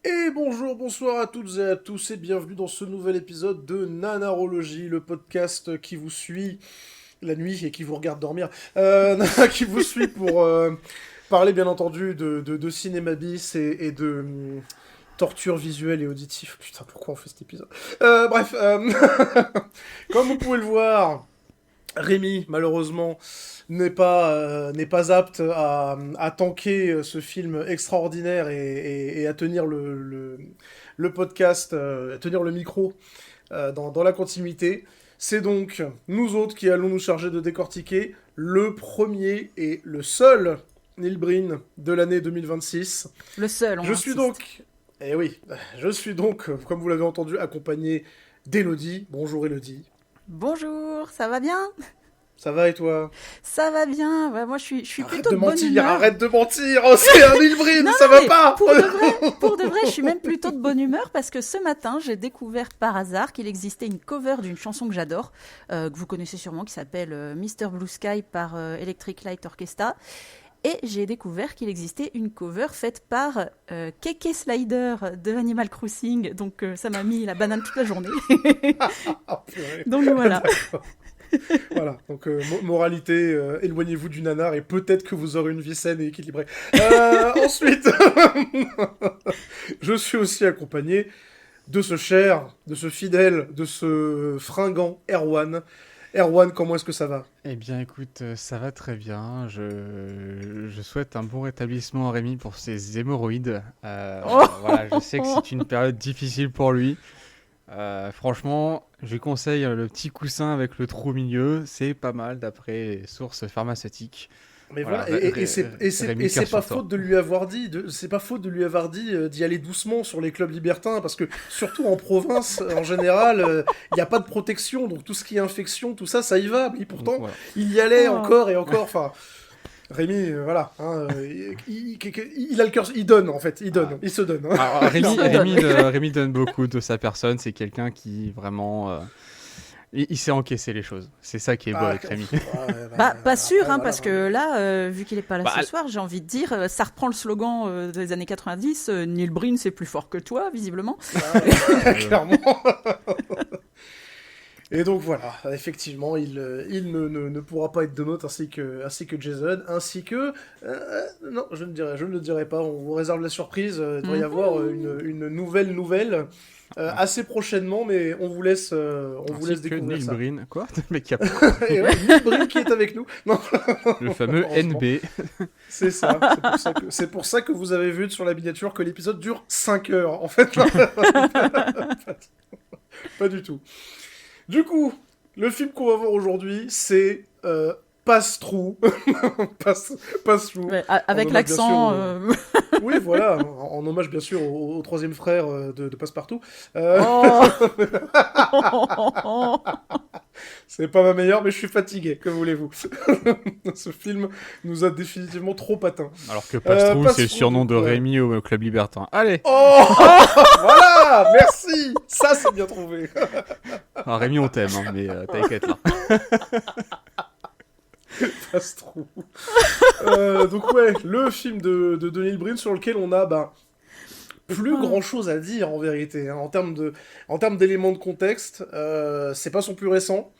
Et bonjour, bonsoir à toutes et à tous et bienvenue dans ce nouvel épisode de Nanarologie, le podcast qui vous suit la nuit et qui vous regarde dormir, qui vous suit pour parler bien entendu de cinéma bis et de torture visuelle et auditive. Putain, pourquoi on fait cet épisode Bref, comme vous pouvez le voir, Rémi, malheureusement, n'est pas apte à tanker ce film extraordinaire et à tenir le podcast, à tenir le micro dans la continuité. C'est donc nous autres qui allons nous charger de décortiquer le premier et le seul Neil Breen de l'année 2026. Le seul, on Je suis insiste. donc, eh oui, je suis donc, comme vous l'avez entendu, accompagné d'Elodie. Bonjour Elodie. Bonjour, ça va bien? Ça va et toi? Ça va bien. Ouais, moi, je suis Arrête plutôt de de bonne mentir, humeur. arrête de mentir, oh, c'est un Neil Breen, Non, ça non, va mais pas. pour de vrai, je suis même plutôt de bonne humeur parce que ce matin, j'ai découvert par hasard qu'il existait une cover d'une chanson que j'adore, que vous connaissez sûrement, qui s'appelle Mr. Blue Sky par Electric Light Orchestra. Et j'ai découvert qu'il existait une cover faite par Keke Slider de Animal Crossing. Donc ça m'a mis la banane toute la journée. Ah, purée. Donc voilà. D'accord. Voilà, donc moralité, éloignez-vous du nanar et peut-être que vous aurez une vie saine et équilibrée. Ensuite, je suis aussi accompagné de ce cher, de ce fidèle, de ce fringant Erwan. Erwan, comment est-ce que ça va? Eh bien, écoute, ça va très bien. Je souhaite un bon rétablissement à Rémi pour ses hémorroïdes. Oh Voilà, je sais que c'est une période difficile pour lui. Franchement, je lui conseille le petit coussin avec le trou au milieu. C'est pas mal d'après les sources pharmaceutiques. Mais Voilà, voilà, et Rémi, cœur c'est pas sur toi. faute de lui avoir dit, c'est pas faute de lui avoir dit d'y aller doucement sur les clubs libertins, parce que surtout en province, en général, il n'y a pas de protection, donc tout ce qui est infection, tout ça, ça y va. Mais Donc pourtant, voilà. il y allait Oh. encore et encore. Enfin, Rémi, voilà, hein, il a le cœur, il donne en fait, il donne, Ah. il se donne. Hein. Alors, Il se donne. Rémi donne beaucoup de sa personne. C'est quelqu'un qui vraiment, il sait encaisser les choses. C'est ça qui est beau Ah, avec Rémi. ouais, Bah, pas sûr, après, hein, voilà, parce que là, vu qu'il est pas là Bah, ce soir, j'ai envie de dire, ça reprend le slogan des années 90, Neil Breen c'est plus fort que toi, visiblement. clairement. Et donc voilà, effectivement, il ne pourra pas être de nôtre ainsi que Jason, ainsi que... non, je ne le dirai pas, on vous réserve la surprise, il devrait y avoir une nouvelle assez prochainement, mais on vous laisse ainsi que découvrir Neil ça. Breen. Quoi? Le mec qui a Et ouais, Neil Breen qui est avec nous. Non, le fameux heureusement. NB. C'est ça, c'est pour ça que vous avez vu sur la miniature que l'épisode dure 5 heures, en fait. Non, pas du tout. Du coup, le film qu'on va voir aujourd'hui, c'est Passe-Trou. Passe, Passe-Trou. Ouais, En avec hommage, bien sûr, l'accent. Oui, voilà, en hommage, bien sûr, au troisième frère de Passepartout. Euh, Oh. c'est pas ma meilleure, mais je suis fatigué, que voulez-vous. Ce film nous a définitivement trop atteint. Alors que Pastrou, c'est le Passe-Trou, surnom donc, de ouais. Rémi au Club Libertin. Allez! Oh voilà, merci. Ça, c'est bien trouvé. Alors Rémi, on t'aime, hein, mais t'inquiète là. Passe-Trou. Donc ouais, le film de Neil Breen sur lequel on a plus grand chose à dire en vérité. Hein. En termes d'éléments de contexte, c'est pas son plus récent,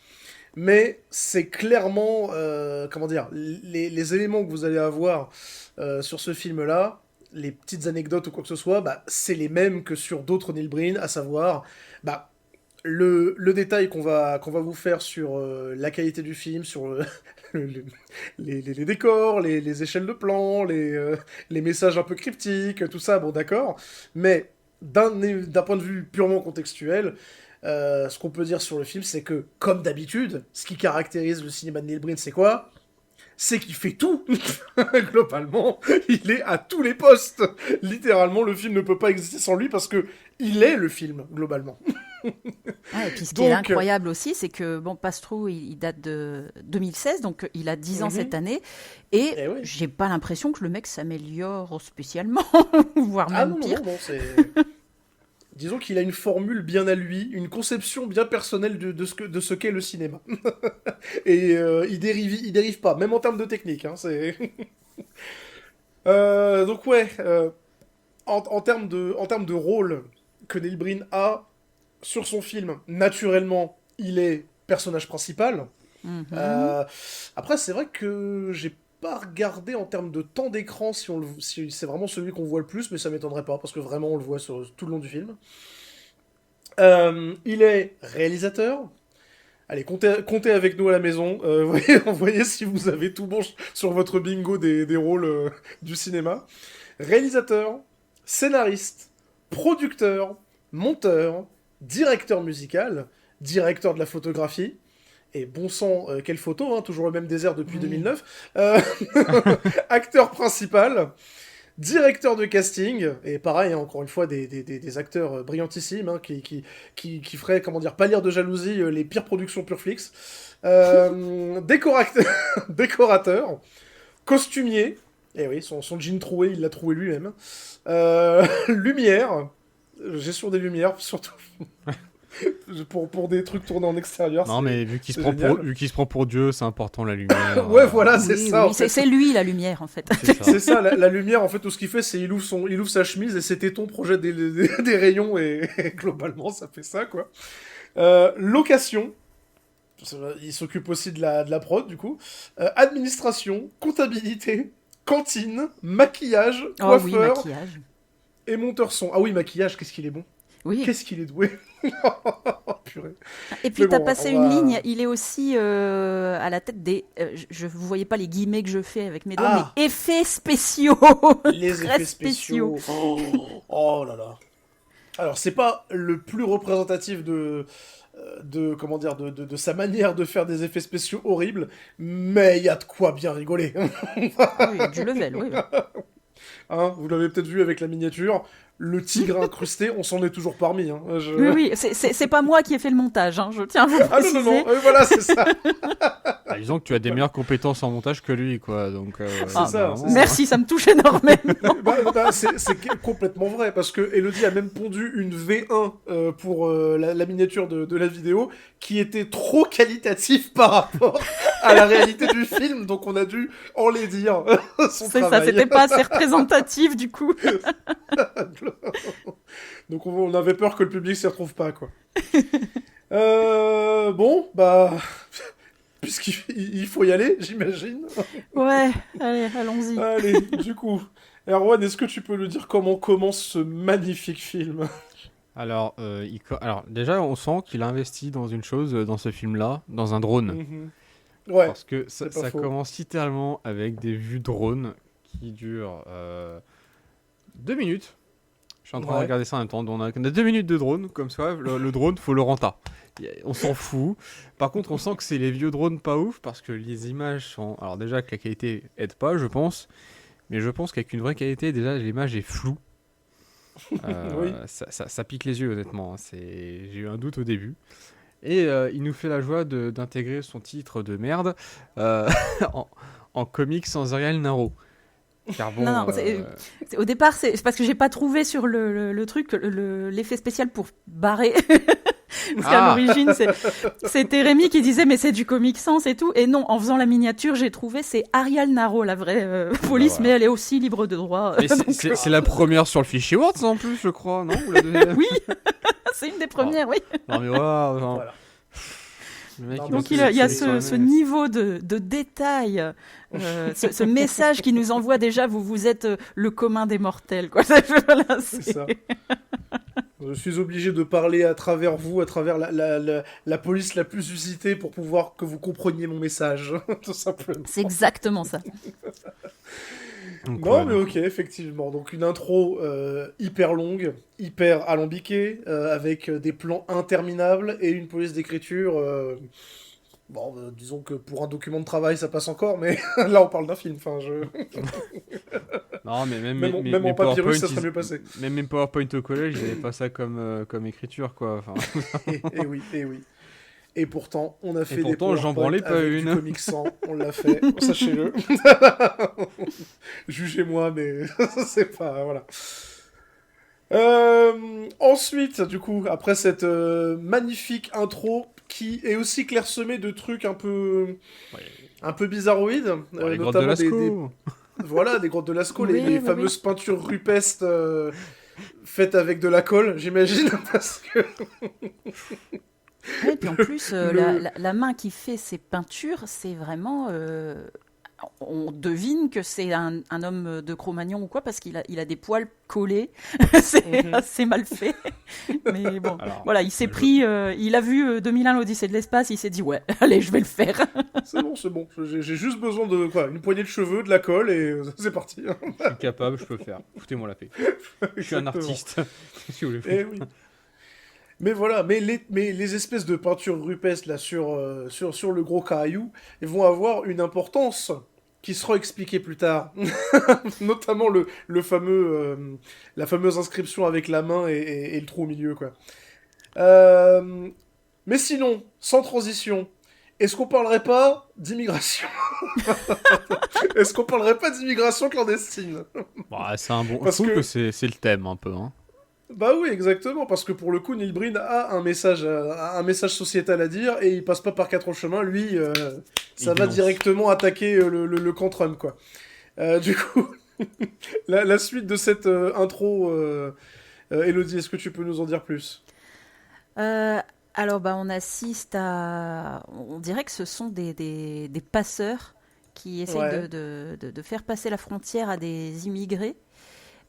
mais c'est clairement, comment dire, les éléments que vous allez avoir sur ce film-là, les petites anecdotes ou quoi que ce soit, c'est les mêmes que sur d'autres Neil Breen, à savoir, bah, le détail qu'on va vous faire sur la qualité du film, sur le- les décors, les échelles de plans, les messages un peu cryptiques, tout ça, bon d'accord. Mais d'un point de vue purement contextuel, ce qu'on peut dire sur le film, c'est que, comme d'habitude, ce qui caractérise le cinéma de Neil Breen, c'est quoi? C'est qu'il fait tout. Globalement, il est à tous les postes. Littéralement, le film ne peut pas exister sans lui parce que il est le film, globalement. Ouais, et puis ce qui est Donc, incroyable aussi, c'est que bon, Pastrou, il date de 2016, donc il a 10 ans cette année, et eh oui. j'ai pas l'impression que le mec s'améliore spécialement, voire Ah même non, non, pire. non, non, c'est... Disons qu'il a une formule bien à lui, une conception bien personnelle de ce qu'est le cinéma. Et il dérive pas, même en termes de technique. Hein, c'est... donc ouais, en termes de rôle que Neil Breen a sur son film, naturellement, il est personnage principal. Après, c'est vrai que j'ai pas regardé en termes de temps d'écran si c'est vraiment celui qu'on voit le plus, mais ça m'étonnerait pas, parce que vraiment, on le voit tout le long du film. Il est réalisateur. Allez, comptez avec nous à la maison. Voyez si vous avez tout bon sur votre bingo des rôles du cinéma. Réalisateur, scénariste, producteur, monteur, directeur musical, directeur de la photographie. Et bon sang, quelle photo, hein, toujours le même désert depuis 2009. Acteur principal. Directeur de casting, et pareil, hein, encore une fois, des acteurs brillantissimes, hein, qui feraient, comment dire, pâlir de jalousie les pires productions Pureflix. Décorateur, costumier, et oui, son jean troué, il l'a troué lui-même. Lumière, gestion des lumières, surtout. pour des trucs tournés en extérieur. Non, mais vu qu'il se prend pour Dieu, c'est important la lumière. Ouais, voilà, c'est ça. Oui, c'est lui la lumière en fait. C'est ça, la lumière, en fait, tout ce qu'il fait, c'est il ouvre sa chemise et ses tétons projettent des rayons et globalement, ça fait ça, quoi. Location. Il s'occupe aussi de la prod, du coup. Administration, comptabilité, cantine, maquillage, coiffeur maquillage. Et monteur son. Ah oui, maquillage, qu'est-ce qu'il est bon. Oui. Qu'est-ce qu'il est doué. Purée. Et puis t'as passé une ligne, il est aussi à la tête des... je ne vous voyez pas les guillemets que je fais avec mes doigts, mais effets spéciaux. Les effets spéciaux. Oh là là. Alors, c'est pas le plus représentatif de sa manière de faire des effets spéciaux horribles, mais il y a de quoi bien rigoler. Oui, du level, oui. Hein, vous l'avez peut-être vu avec la miniature, le tigre incrusté, on s'en est toujours parmi. Hein. Oui, c'est pas moi qui ai fait le montage, hein, je tiens à vous préciser. Ah non, voilà, c'est ça. Disons que tu as des meilleures compétences en montage que lui, quoi. Donc, c'est ça. Merci, ça me touche énormément. C'est complètement vrai, parce que Elodie a même pondu une V1 pour la miniature de la vidéo, qui était trop qualitative par rapport à la réalité du film, donc on a dû enlaidir son travail. C'est ça, c'était pas assez représentatif, du coup. Donc on avait peur que le public s'y retrouve pas, quoi. Bon, bah... Puisqu'il faut y aller, j'imagine. Ouais, allez, allons-y. Allez, du coup, Erwan, est-ce que tu peux nous dire comment commence ce magnifique film ? Alors, déjà, on sent qu'il a investi dans une chose, dans ce film-là, dans un drone. Mm-hmm. Ouais. Parce que ça commence littéralement avec des vues drone qui durent 2 minutes. Je suis en train de regarder ça en même temps. On a 2 minutes de drone, comme ça, le drone, faut le renta. On s'en fout. Par contre, on sent que c'est les vieux drones pas ouf, parce que les images sont... Alors déjà, que la qualité aide pas, je pense. Mais je pense qu'avec une vraie qualité, déjà, l'image est floue. Oui. Ça pique les yeux, honnêtement. J'ai eu un doute au début. Et il nous fait la joie d'intégrer son titre de merde en comics sans Ariel Naro. Car bon, non, au départ, c'est parce que j'ai pas trouvé sur le truc l'effet spécial pour barrer. Parce qu'à l'origine, c'était Rémi qui disait mais c'est du Comic Sans et tout. Et non, en faisant la miniature, j'ai trouvé c'est Ariel Naro, la vraie police, voilà. Mais elle est aussi libre de droit. C'est la première sur le fichier Word en plus, je crois, non? Ou la deuxième? Oui, c'est une des premières, oui. Non mais voilà. Donc il y a ce niveau de détail, ce message qui nous envoie déjà, vous êtes le commun des mortels, quoi. Voilà, c'est ça. Je suis obligé de parler à travers vous, à travers la police la plus usitée pour pouvoir que vous compreniez mon message, tout simplement. C'est exactement ça. Donc, non, mais ok, effectivement. Donc une intro hyper longue, hyper alambiquée, avec des plans interminables et une police d'écriture. Bon, disons que pour un document de travail, ça passe encore, mais là, on parle d'un film. Enfin, non, mais même en papyrus, ça serait mieux passé. Même mes PowerPoint au collège, ils n'avaient pas ça comme écriture, quoi. Enfin... et oui. Et pourtant, on a fait des PowerPoint avec du Comic Sans. On l'a fait, sachez-le. Jugez-moi, mais c'est pas... Voilà. Ensuite, du coup, après cette magnifique intro qui est aussi clairsemée de trucs un peu bizarroïdes, les grottes de Lascaux. Voilà, des grottes de Lascaux, Oui, les oui, fameuses peintures rupestres faites avec de la colle, j'imagine, parce que Et puis en plus, le... la main qui fait ces peintures, c'est vraiment. On devine que c'est un homme de Cro-Magnon ou quoi, parce il a des poils collés. C'est assez mal fait. Mais bon, Alors, voilà, il s'est pris. Il a vu 2001 l'Odyssée de l'espace, il s'est dit, ouais, allez, je vais le faire. C'est bon. J'ai juste besoin de quoi, une poignée de cheveux, de la colle, et c'est parti. je suis capable, je peux le faire. Foutez-moi la paix. Je suis un Exactement. artiste. Si vous voulez Eh faire. oui. Mais voilà, mais les espèces de peintures rupestres là sur le gros caillou, elles vont avoir une importance qui sera expliquée plus tard. Notamment la fameuse inscription avec la main et le trou au milieu, quoi. Euh, mais sinon, sans transition, est-ce qu'on parlerait pas d'immigration? Est-ce qu'on parlerait pas d'immigration clandestine? Bah, c'est un bon. Je Parce trouve que que c'est le thème un peu. Hein. Bah oui, exactement, parce que pour le coup, Neil Breen a un message sociétal à dire, et il passe pas par quatre chemins, lui, ça Il va dénonce. directement attaquer le camp Trump, quoi. Du coup, la suite de cette intro, Elodie, est-ce que tu peux nous en dire plus? Euh, alors, bah, on assiste à. On dirait que ce sont des passeurs qui essayent Ouais. de faire passer la frontière à des immigrés.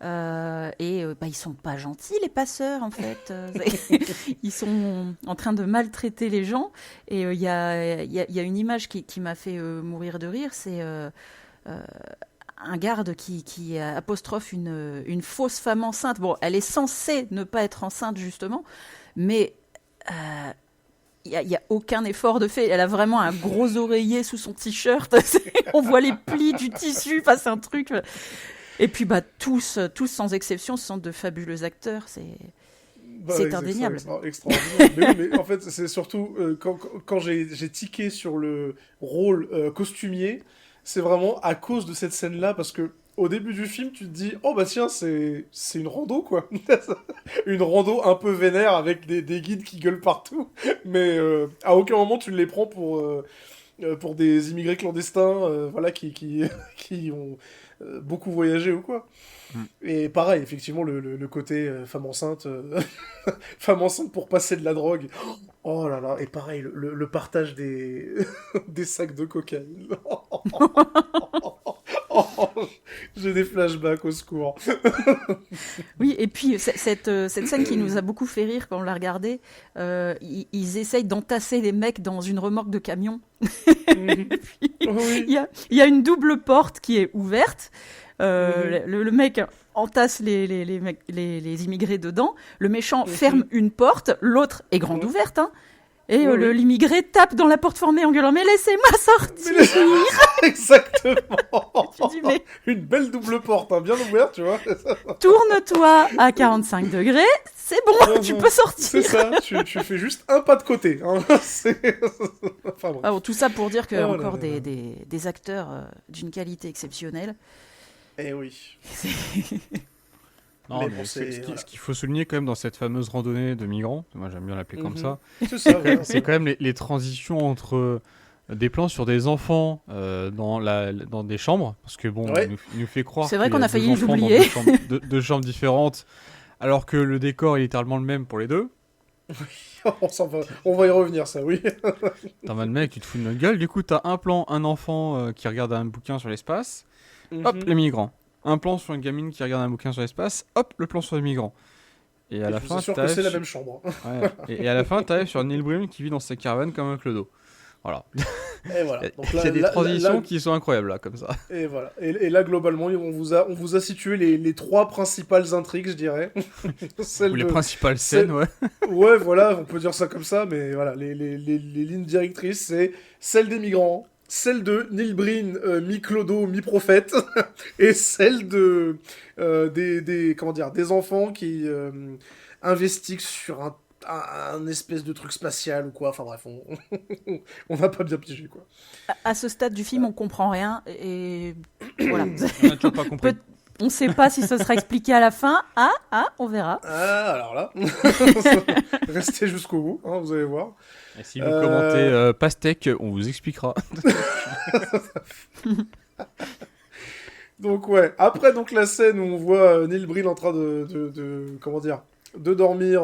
Bah, ils sont pas gentils, les passeurs, en fait. Ils sont en train de maltraiter les gens. Et il y a une image qui m'a fait mourir de rire. C'est un garde qui apostrophe une fausse femme enceinte. Bon, elle est censée ne pas être enceinte, justement, mais il y a aucun effort de fait. Elle a vraiment un gros oreiller sous son t-shirt. On voit les plis du tissu. Enfin, c'est un truc. Et puis, bah, tous sans exception, sont de fabuleux acteurs. Bah, C'est indéniable. Extraordinaire. Mais oui, mais en fait, c'est surtout quand j'ai tiqué sur le rôle costumier, c'est vraiment à cause de cette scène-là, parce que au début du film, tu te dis, oh bah tiens, c'est une rando, quoi. Une rando un peu vénère avec des guides qui gueulent partout, mais à aucun moment tu les prends pour des immigrés clandestins, voilà, qui ont beaucoup voyagé ou quoi. Mm. Et pareil, effectivement, le côté femme enceinte, femme enceinte pour passer de la drogue. Oh là là, et pareil, le partage des, des sacs de cocaïne. Oh, j'ai des flashbacks au secours. Oui, et puis cette scène qui nous a beaucoup fait rire quand on l'a regardée, ils essayent d'entasser les mecs dans une remorque de camion. Mhm. Oui. Il y a une double porte qui est ouverte. Mhm. Le mec entasse les immigrés dedans. Le méchant Mhm. ferme une porte, l'autre est grande Mhm. ouverte. Hein, et Oui, oui. l'immigré tape dans la porte fermée en gueulant « Mais laissez-moi sortir !» Exactement. Tu dis « Mais Une belle double porte, hein, bien ouverte, tu vois. tourne-toi à 45 degrés, c'est bon, tu peux C'est sortir !» ça, tu fais juste un pas de côté. Hein. Enfin bon. Ah bon, tout ça pour dire qu'il y a Oh là encore là là. des acteurs d'une qualité exceptionnelle. Eh oui. Non, Mais mais bon, c'est- ce voilà. qu'il faut souligner quand même dans cette fameuse randonnée de migrants, moi j'aime bien l'appeler comme Mhm. ça, C'est ça, voilà. c'est quand même les transitions entre des plans sur des enfants dans des chambres, parce que bon, Ouais. il nous fait croire C'est vrai qu'il y qu'on a deux failli enfants dans l'oublier. deux chambres différentes, alors que le décor est littéralement le même pour les deux. On va y revenir, ça, oui. T'as mal mec, tu te fous de notre gueule. Du coup, t'as un plan, un enfant qui regarde un bouquin sur l'espace, hop, Mhm. les migrants. Un plan sur une gamine qui regarde un bouquin sur l'espace, hop, le plan sur les migrants. Et à Et la je vous fin, assure que t'arrives c'est la sur- même chambre. ouais, et à la fin, t'arrives sur Neil Brim qui vit dans sa caravane comme un clodo. Voilà. Et voilà. Donc Il y a des là- transitions là- qui sont incroyables là, comme ça. Et voilà. Et là, globalement, on vous a situé les trois principales intrigues, je dirais. Celle Ou les de... principales c'est- scènes, ouais. Ouais, voilà, on peut dire ça comme ça, mais voilà, les lignes directrices, c'est celle des migrants, celle de Neil Breen, mi-clodo, mi-prophète, et celle de comment dire, des enfants qui investiguent sur un espèce de truc spatial ou quoi. Enfin bref, on n'a pas bien pigé, quoi. À ce stade du film, on comprend rien et voilà. On a toujours pas compris. On ne sait pas si ce sera expliqué à la fin. On verra. Ah, alors là, restez jusqu'au bout, hein, vous allez voir. Et si vous commentez pastèque, on vous expliquera. Donc ouais, après donc la scène où on voit Neil Breen en train comment dire, de dormir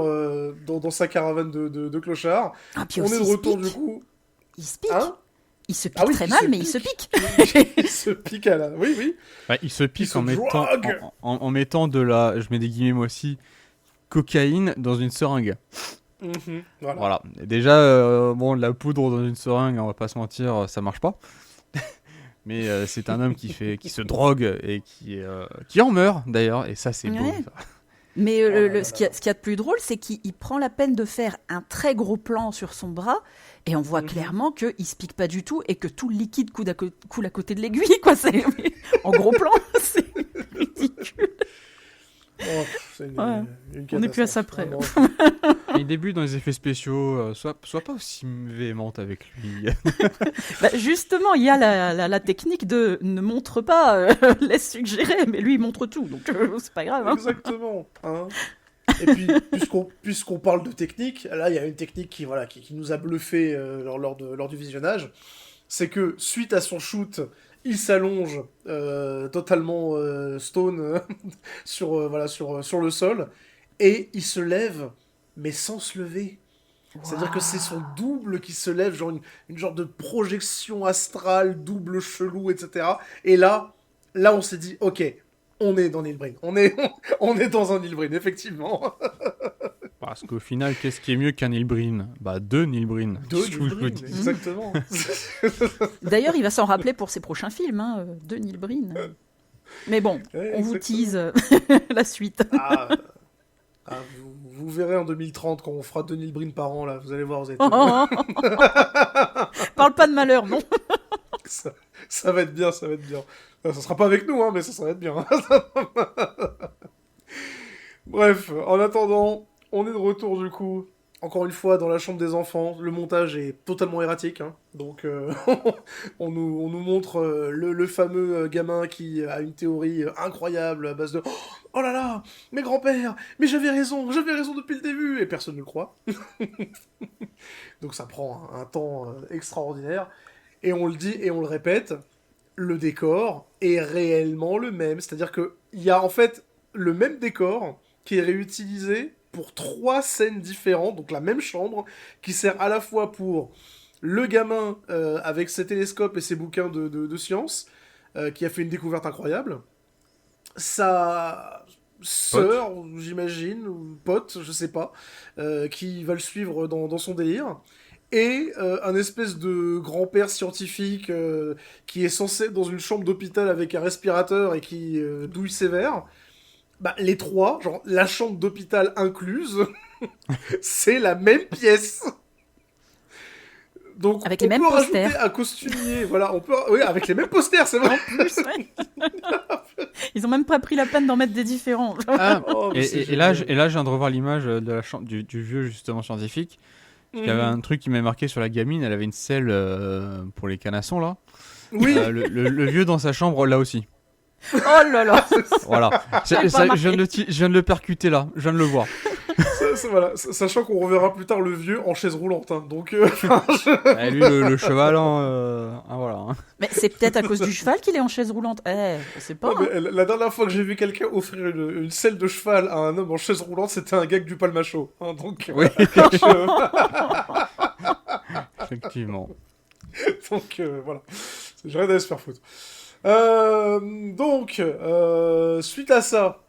dans sa caravane de clochards. Ah, puis On aussi, est de retour du coup. il se pique. Hein? Il se pique Ah oui, très il mal, se mais il pique. se pique. Il se pique à la. Oui, oui. Ouais, il se pique se en mettant, drogue. en mettant de la, je mets des guillemets moi aussi, cocaïne dans une seringue. Voilà. Voilà. Et déjà, bon, de la poudre dans une seringue, on va pas se mentir, ça marche pas. Mais c'est un homme qui se drogue et qui en meurt d'ailleurs, et ça c'est beau. Ouais. Ça. Mais Oh là là ce qu'il y a de plus drôle, c'est qu'il prend la peine de faire un très gros plan sur son bras, et on voit clairement qu'il se pique pas du tout, et que tout le liquide coule à côté de l'aiguille, quoi. En gros plan, c'est ridicule. Oh, c'est une On n'est plus à ça près. catastrophe, Les débuts dans les effets spéciaux, sois pas aussi véhémente avec lui. Bah, justement, il y a la technique de ne montre pas, laisse suggérer, mais lui il montre tout, donc c'est pas grave. Hein. Exactement. Hein. Et puis, puisqu'on parle de technique, là, il y a une technique qui nous a bluffé lors du visionnage. C'est que, suite à son shoot, il s'allonge totalement stone sur le sol, et il se lève, mais sans se lever. C'est-à-dire que c'est son double qui se lève, genre une genre de projection astrale, double chelou, etc. Et là on s'est dit, ok, on est dans Neil Breen. On est dans un Neil Breen, effectivement. Parce qu'au final, qu'est-ce qui est mieux qu'un Neil Breen ? Bah, deux Neil Breen. Deux Qu'est-ce que Neil je vous Breen, dis ? exactement. D'ailleurs, il va s'en rappeler pour ses prochains films, hein, de Neil Breen. Mais bon, Ouais, on vous exactement. tease la suite. Vous verrez en 2030 quand on fera 2 Neil Breen par an, là, vous allez voir, vous allez Parle pas de malheur, non. ça va être bien, ça va être bien. Ça sera pas avec nous, hein, mais ça va être bien. Bref, en attendant, on est de retour du coup, encore une fois dans la chambre des enfants. Le montage est totalement erratique, hein. Donc on nous montre le fameux gamin qui a une théorie incroyable à base de oh là là, mes grands-pères, mais j'avais raison depuis le début, et personne ne le croit. Donc ça prend un temps extraordinaire, et on le dit et on le répète, le décor est réellement le même, c'est-à-dire que il y a en fait le même décor qui est réutilisé pour 3 scènes différentes, donc la même chambre, qui sert à la fois pour le gamin avec ses télescopes et ses bouquins de science, qui a fait une découverte incroyable, sa sœur, j'imagine, ou pote, je sais pas, qui va le suivre dans son délire, et un espèce de grand-père scientifique qui est censé être dans une chambre d'hôpital avec un respirateur et qui douille sévère. Bah, les 3, genre la chambre d'hôpital incluse, c'est la même pièce. Donc Avec on les mêmes peut rajouter posters. un costumier, voilà, oui, avec les mêmes posters, c'est vrai. Plus, ouais. Ils ont même pas pris la peine d'en mettre des différents. Ah, Oh, mais c'est et là, génial. je viens de revoir l'image de la chambre du vieux justement scientifique. Il y avait un truc qui m'avait marqué sur la gamine, elle avait une selle pour les canassons là. Oui, Le vieux dans sa chambre là aussi. Oh là là. Voilà. J'avais pas Je viens de le percuter là, je viens de le voir. voilà, sachant qu'on reverra plus tard le vieux en chaise roulante, hein, donc Et lui, le cheval, voilà. Hein. Mais c'est peut-être à cause du cheval qu'il est en chaise roulante. On sait pas. Non, mais la dernière fois que j'ai vu quelqu'un offrir une selle de cheval à un homme en chaise roulante, c'était un gag du Palmacho, hein, donc Oui, je- effectivement. donc voilà, j'ai rien à se faire foutre. Donc, suite à ça,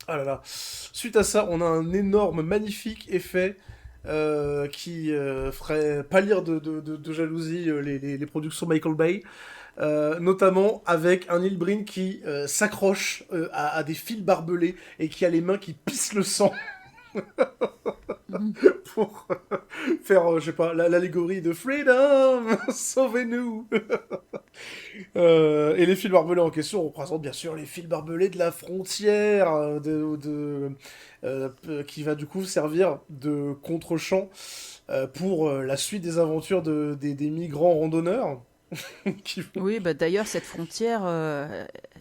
ah là là, suite à ça, on a un énorme, magnifique effet qui ferait pâlir de jalousie les productions Michael Bay, notamment avec un Neil Breen qui s'accroche à des fils barbelés et qui a les mains qui pissent le sang. Pour faire, je sais pas, l'allégorie de Freedom, sauvez-nous. Et les fils barbelés en question représentent bien sûr les fils barbelés de la frontière, qui va du coup servir de contre-champ pour la suite des aventures des migrants randonneurs. Oui, bah d'ailleurs, cette frontière,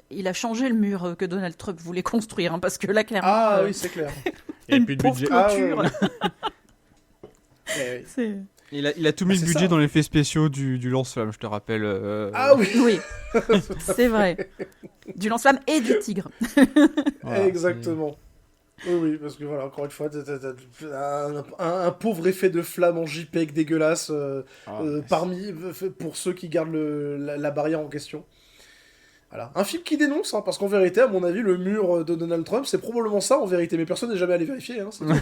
il a changé le mur que Donald Trump voulait construire, hein, parce que là, clairement, Oui, c'est clair. Il y a une plus de pauvre budget. clôture. Eh oui. C'est- Il a tout mis le budget dans l'effet spéciaux du lance-flamme, je te rappelle. Ah oui. Oui, c'est vrai. Du lance-flamme et du tigre. Voilà, Exactement. Oui, parce que voilà, encore une fois, t'as un pauvre effet de flamme en JPEG dégueulasse pour ceux qui gardent la barrière en question. Voilà. Un film qui dénonce, hein, parce qu'en vérité, à mon avis, le mur de Donald Trump, c'est probablement ça en vérité, mais personne n'est jamais allé vérifier. Hein, c'est tout.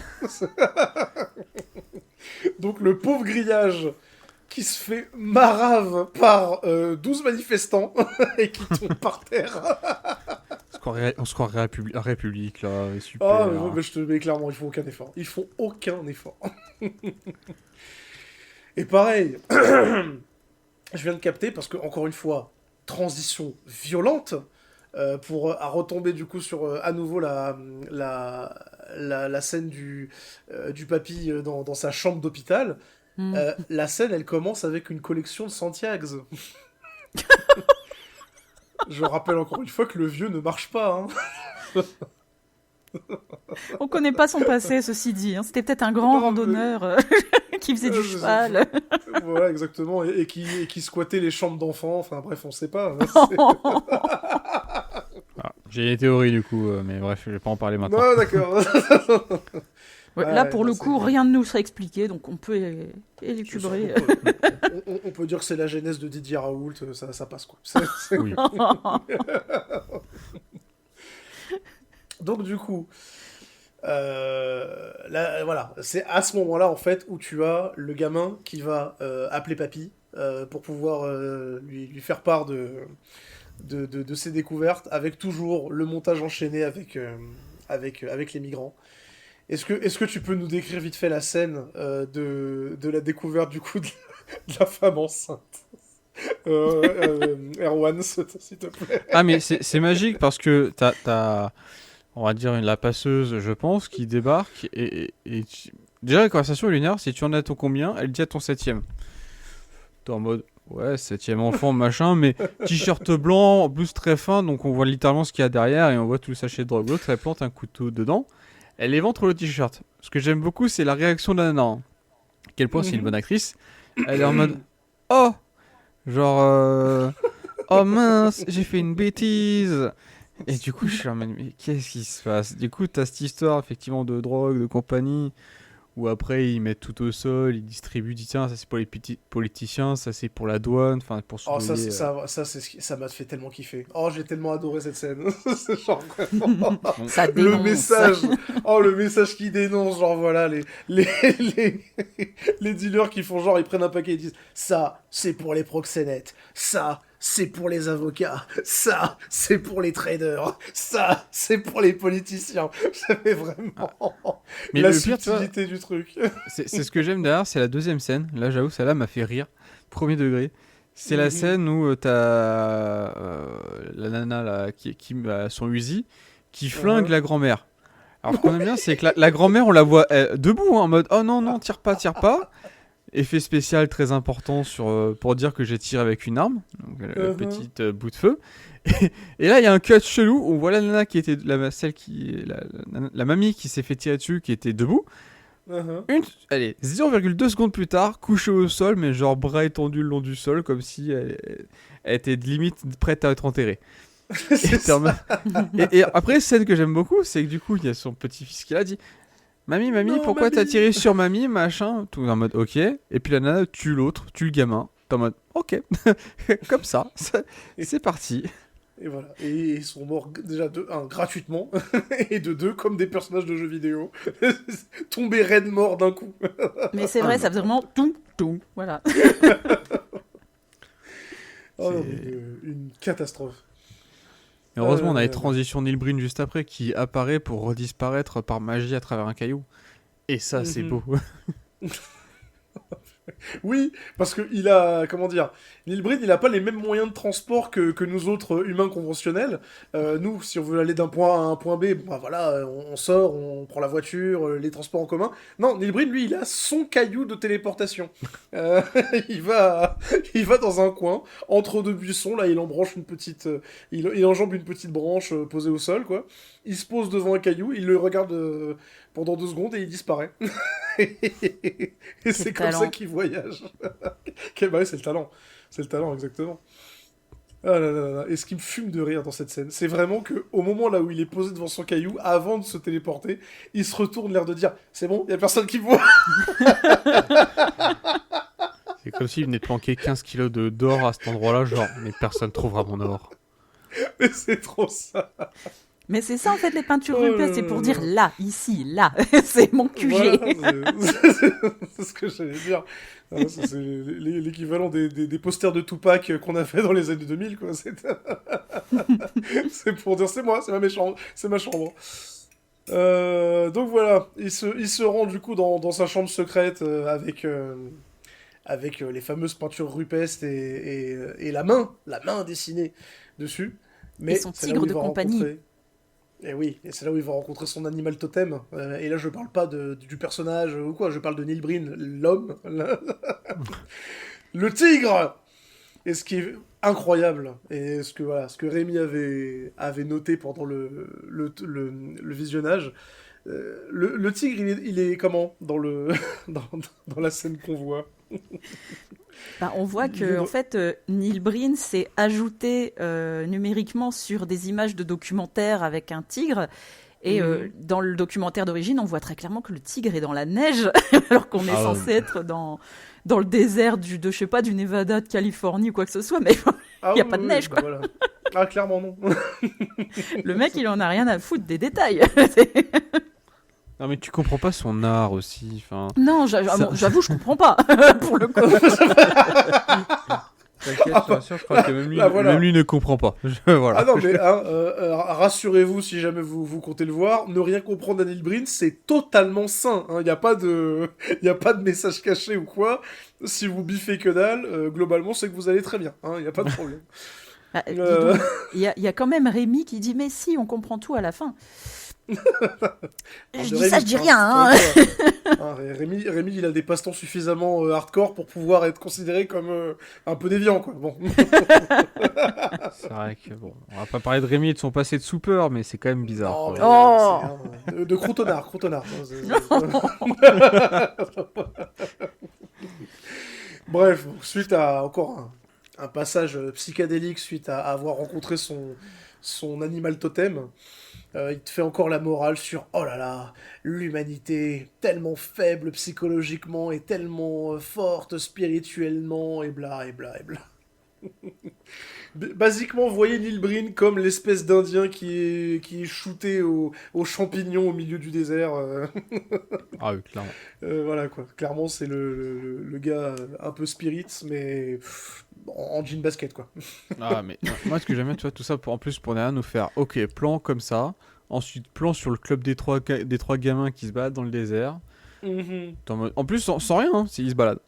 Donc le pauvre grillage qui se fait marave par 12 manifestants et qui tombe par terre. On se croirait à République, là, super. Ah, mais je te mets clairement, ils font aucun effort. Ils font aucun effort. Et pareil, je viens de capter, parce que, encore une fois, transition violente, à retomber du coup sur à nouveau la scène du papy dans sa chambre d'hôpital. La scène, elle commence avec une collection de Santiags. Je rappelle encore une fois que le vieux ne marche pas. Hein. On connaît pas son passé, ceci dit. Hein. C'était peut-être un grand randonneur qui faisait du cheval. Voilà, exactement. Et qui squattait les chambres d'enfants. Enfin bref, on sait pas. J'ai des théories du coup, mais bref, je vais pas en parler maintenant. Non, d'accord. Là, pour le coup, rien ne nous serait expliqué, donc on peut élucubrer. On peut dire que c'est la genèse de Didier Raoult, ça passe quoi. Oui. Donc du coup, là, voilà, c'est à ce moment-là en fait où tu as le gamin qui va appeler papy pour pouvoir lui faire part de ses découvertes, avec toujours le montage enchaîné avec les migrants. Est-ce que tu peux nous décrire vite fait la scène de la découverte du coup de la femme enceinte Erwan, s'il te plaît. Ah mais c'est magique parce que t'as on va dire la passeuse, je pense, qui débarque et déjà la conversation est lunaire, si tu en as ton combien, elle dit à ton 7ème. T'es en mode, ouais, 7ème enfant, machin, mais t-shirt blanc, blouse très fin, donc on voit littéralement ce qu'il y a derrière et on voit tout le sachet de drogue. L'autre, elle plante un couteau dedans, elle éventre le t-shirt. Ce que j'aime beaucoup, c'est la réaction de la nana. À quel point c'est une bonne actrice. Elle est en mode, oh, genre, oh mince, j'ai fait une bêtise. Et du coup, je suis en mode, mais qu'est-ce qui se passe? Du coup, t'as cette histoire, effectivement, de drogue, de compagnie, où après, ils mettent tout au sol, ils distribuent, ils disent, tiens, ça c'est pour les petits politiciens, ça c'est pour la douane, enfin, pour surveiller... Ça m'a fait tellement kiffer. Oh, j'ai tellement adoré cette scène. C'est genre vraiment... Ça dénonce. Le message qui dénonce, genre voilà, les dealers qui font genre, ils prennent un paquet et disent, ça, c'est pour les proxénètes, ça... c'est pour les avocats, ça, c'est pour les traders, ça, c'est pour les politiciens. J'avais vraiment mais la le pire, subtilité du truc. C'est ce que j'aime derrière, c'est la deuxième scène. Là, j'avoue, celle-là m'a fait rire. Premier degré. C'est la scène où t'as la nana là, qui a son Uzi, qui flingue la grand-mère. Alors, ce qu'on aime bien, c'est que la grand-mère, on la voit debout, hein, en mode « Oh non, tire pas !» Effet spécial très important pour dire que j'ai tiré avec une arme, donc petite bout de feu. Et là, il y a un cut chelou où on voit la nana qui était la mamie qui s'est fait tirer dessus, qui était debout. Allez, 0,2 secondes plus tard, couchée au sol, mais genre bras étendus le long du sol, comme si elle était limite prête à être enterrée. Et après, scène que j'aime beaucoup, c'est que du coup, il y a son petit-fils qui l'a dit. Mamie, non, pourquoi t'as tiré sur mamie, machin? Tout en mode ok. Et puis la nana tue l'autre, tue le gamin. T'es en mode ok. Comme ça, c'est parti. Et voilà. Et ils sont morts déjà de 1 gratuitement et de 2 comme des personnages de jeux vidéo. Tombés raides morts d'un coup. Mais c'est vrai, ça faisait vraiment tout. Voilà. Une catastrophe. Et heureusement, on a les transitions Neil Breen juste après qui apparaît pour redisparaître par magie à travers un caillou. Et ça, c'est beau. Oui, parce que il a, comment dire, Neil Breen, il a pas les mêmes moyens de transport que nous autres humains conventionnels. Nous, si on veut aller d'un point A à un point B, bon, bah voilà, on sort, on prend la voiture, les transports en commun. Non, Neil Breen, lui, il a son caillou de téléportation. Il va dans un coin, entre 2 buissons, là, il embranche une petite, il enjambe une petite branche posée au sol, quoi. Il se pose devant un caillou, il le regarde pendant 2 secondes et il disparaît. Et c'est comme ça qu'il voyage. Bah oui, c'est le talent. C'est le talent, exactement. Ah là là là. Et ce qui me fume de rire dans cette scène, c'est vraiment que au moment là où il est posé devant son caillou, avant de se téléporter, il se retourne l'air de dire « C'est bon, y a personne qui me voit !» C'est comme s'il venait de planquer 15 kilos d'or à cet endroit-là, genre, mais personne trouvera mon or. Mais c'est trop ça. Mais c'est ça en fait les peintures Oh rupestres, là c'est là pour là. dire là, ici, là, c'est mon QG. Voilà, c'est ce que j'allais dire. Ah, c'est l'équivalent des posters de Tupac qu'on a fait dans les années 2000, quoi. C'est pour dire c'est moi, c'est ma chambre. Donc voilà, il se rend du coup dans sa chambre secrète avec les fameuses peintures rupestres et la main dessinée dessus. Mais Et son c'est là tigre où il de va compagnie. rencontrer- Et oui, et c'est là où il va rencontrer son animal totem. Et là, je parle pas du personnage ou quoi, je parle de Neil Breen, l'homme, le tigre. Et ce qui est incroyable, et ce que Rémi avait noté pendant le visionnage, le tigre, il est comment dans la scène qu'on voit. Bah, on voit Il est que dans- en fait, Neil Breen s'est ajouté numériquement sur des images de documentaires avec un tigre. Et dans le documentaire d'origine, on voit très clairement que le tigre est dans la neige, alors qu'on est Ah ouais. censé être dans le désert je sais pas, du Nevada, de Californie ou quoi que ce soit. Mais Ah y a oui, pas de oui, neige, quoi. voilà. Ah, clairement non. le mec, il en a rien à foutre des détails. Non, mais tu comprends pas son art aussi, enfin... Non, Ça- j'avoue, je comprends pas, pour le coup. T'inquiète, je te rassure, je crois que là, voilà. même lui ne comprend pas. Voilà. Ah non, mais rassurez-vous si jamais vous comptez le voir, ne rien comprendre à Neil Breen, c'est totalement sain. Il n'y a pas de message caché ou quoi. Si vous biffez que dalle, globalement, c'est que vous allez très bien. Il n'y a pas de problème. Bah, dis Euh, donc, il y a quand même Rémi qui dit mais si, on comprend tout à la fin. Je de dis ça, je Rémi, dis rien. Hein. Rémi, il a des passe-temps suffisamment hardcore pour pouvoir être considéré comme un peu déviant, quoi. Bon. C'est vrai que, bon, on va pas parler de Rémi et de son passé de soupeur, mais c'est quand même bizarre. Non, quoi. mais, Oh. de croutonnard. Bref, suite à encore un passage psychédélique, suite à avoir rencontré son animal totem, il te fait encore la morale sur oh là là, l'humanité tellement faible psychologiquement et tellement forte spirituellement et bla et bla et bla. Basiquement, vous voyez Neil Breen comme l'espèce d'Indien qui est shooté aux champignons au milieu du désert. Ah oui, clairement. Voilà quoi. Clairement, c'est le gars un peu spirit, mais en jean basket quoi. Ah, mais moi, ce que j'aime bien, tu vois, tout ça, en plus, pour derrière nous faire, ok, plan comme ça, ensuite, plan sur le club des trois gamins qui se baladent dans le désert. En plus, sans rien, hein, s'ils se baladent.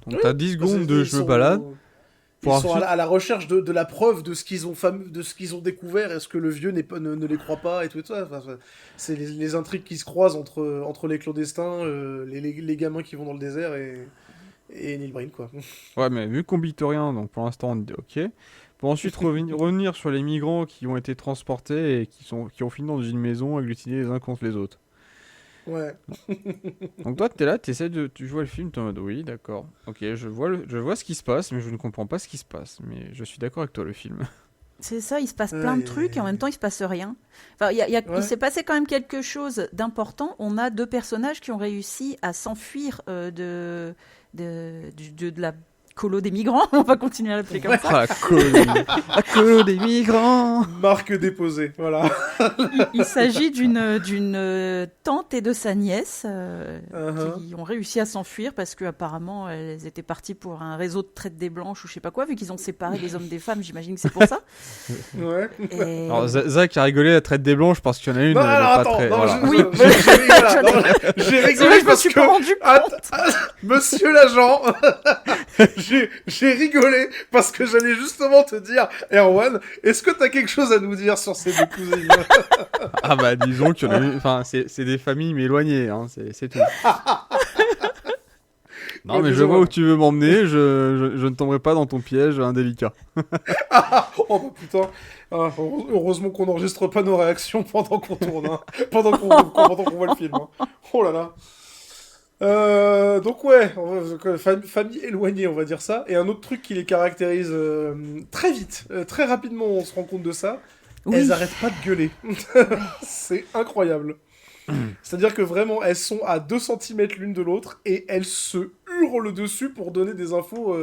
Donc, t'as 10 secondes de je me balade. Ils Pour sont ensuite- à la recherche de la preuve de ce qu'ils ont découvert. Est-ce que le vieux ne les croit pas et tout ça. Enfin, c'est les intrigues qui se croisent entre les clandestins, les gamins qui vont dans le désert et Neil Breen quoi. Ouais, mais vu qu'on bite rien, donc pour l'instant, on dit ok. Pour ensuite revenir sur les migrants qui ont été transportés et qui ont fini dans une maison agglutinés les uns contre les autres. Ouais. Donc toi, t'es là, tu vois le film, t'es en mode oui, d'accord. Ok, je vois ce qui se passe, mais je ne comprends pas ce qui se passe. Mais je suis d'accord avec toi, le film. C'est ça, il se passe plein de Aïe, trucs aïe, et en même aïe. temps il se passe rien. Enfin, Ouais. il s'est passé quand même quelque chose d'important. On a deux personnages qui ont réussi à s'enfuir de la colo des migrants. On va continuer à l'appeler comme ça. Ah, la colo des migrants. Marque déposée, voilà. Il s'agit d'une tante et de sa nièce Uh-huh. qui ont réussi à s'enfuir parce qu'apparemment elles étaient parties pour un réseau de traite des blanches ou je sais pas quoi, vu qu'ils ont séparé les hommes des femmes, j'imagine que c'est pour ça. Ouais. Et... Alors Zach a rigolé à la traite des blanches parce qu'il y en a une. Non, elle est alors pas attends, très. non, Voilà. j'ai Oui. voilà, non, j'ai C'est vrai rigolé que je me parce suis que pas rendu compte. Monsieur l'agent, j'ai rigolé parce que j'allais justement te dire, Erwan, est-ce que t'as quelque chose à nous dire sur ces deux cousines? Ah bah disons qu'il y en a une. Enfin, c'est des familles mais éloignées, hein, c'est tout. Non, Ouais, mais je désolé. vois où tu veux m'emmener, je ne tomberai pas dans ton piège indélicat. Oh bah putain, heureusement qu'on n'enregistre pas nos réactions pendant qu'on tourne, hein. pendant qu'on voit le film. Hein. Oh là là. Donc ouais, famille éloignée, on va dire ça. Et un autre truc qui les caractérise très vite, très rapidement, on se rend compte de ça. Oui. Elles arrêtent pas de gueuler. C'est incroyable. C'est-à-dire que vraiment, elles sont à 2 centimètres l'une de l'autre et elles se hurlent dessus pour donner des infos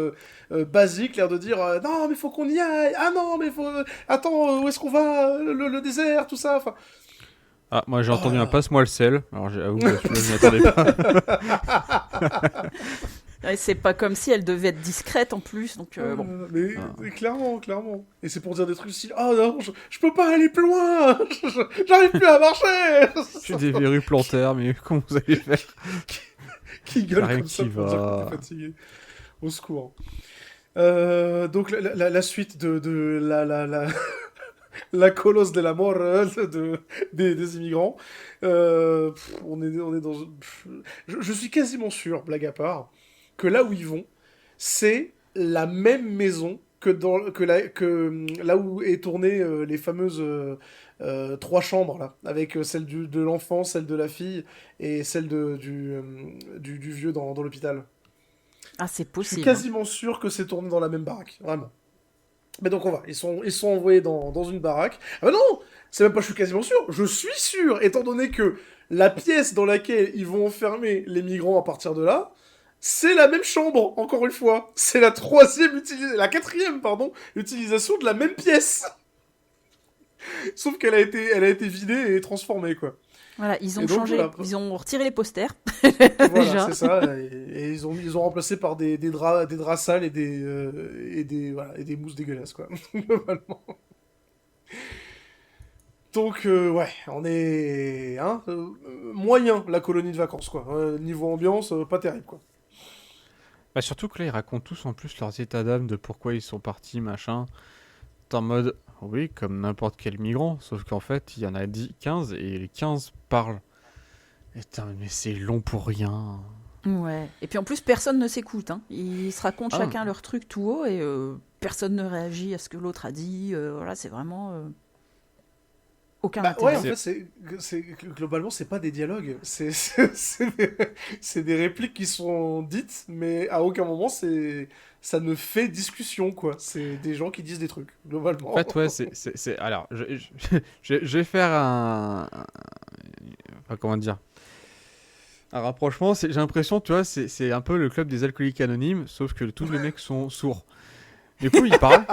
basiques, l'air de dire non, mais faut qu'on y aille, ah non, mais faut. Attends, où est-ce qu'on va le désert, tout ça. Enfin, Ah, moi j'ai entendu un passe-moi le sel. Alors j'avoue que celui-là, je m'y attendais pas. Ouais, c'est pas comme si elle devait être discrète en plus, donc bon. mais clairement. Et c'est pour dire des trucs style oh non, je peux pas aller plus loin, j'arrive plus à marcher. J'ai des verrues plantaires, mais comment vous allez faire? Qui gueule Rien comme ça qui pour va. dire qu'on est fatigué. Au secours. Donc la suite de la colosse de la mort des immigrants. On est dans... je suis quasiment sûr, blague à part, que là où ils vont, c'est la même maison que là où est tournée les fameuses 3 chambres, là, avec celle de l'enfant, celle de la fille et celle du vieux dans l'hôpital. Ah, c'est Je suis possible. quasiment sûr que c'est tourné dans la même baraque, vraiment. Mais donc on va, ils sont envoyés dans une baraque. Ah bah non, c'est même pas je suis quasiment sûr, je suis sûr, étant donné que la pièce dans laquelle ils vont enfermer les migrants à partir de là, c'est la même chambre, encore une fois. C'est la quatrième, pardon, utilisation de la même pièce. Sauf elle a été vidée et transformée, quoi. Voilà, ils ont Et donc, changé, voilà. ils ont retiré les posters. Voilà, Déjà. c'est ça. Et ils ont remplacé par des draps sales et des mousses dégueulasses, quoi. Globalement. Donc, ouais, on est... moyen, la colonie de vacances, quoi. Niveau ambiance, pas terrible, quoi. Bah, surtout que là, ils racontent tous en plus leurs états d'âme de pourquoi ils sont partis, machin. T'es en mode, oui, comme n'importe quel migrant, sauf qu'en fait, il y en a 15 et les 15 parlent. Et mais c'est long pour rien. Ouais. Et puis en plus, personne ne s'écoute. Hein. Ils se racontent Ah. chacun leur truc tout haut et personne ne réagit à ce que l'autre a dit. Voilà, c'est vraiment aucun Ouais, intérêt. en fait, globalement, c'est pas des dialogues. C'est c'est des répliques qui sont dites, mais à aucun moment, ça ne fait discussion, quoi. C'est des gens qui disent des trucs, globalement. En fait, ouais, alors, je vais faire enfin, comment dire, un rapprochement. J'ai l'impression, tu vois, c'est un peu le club des alcooliques anonymes, sauf que tous les mecs sont sourds. Du coup, ils parlent,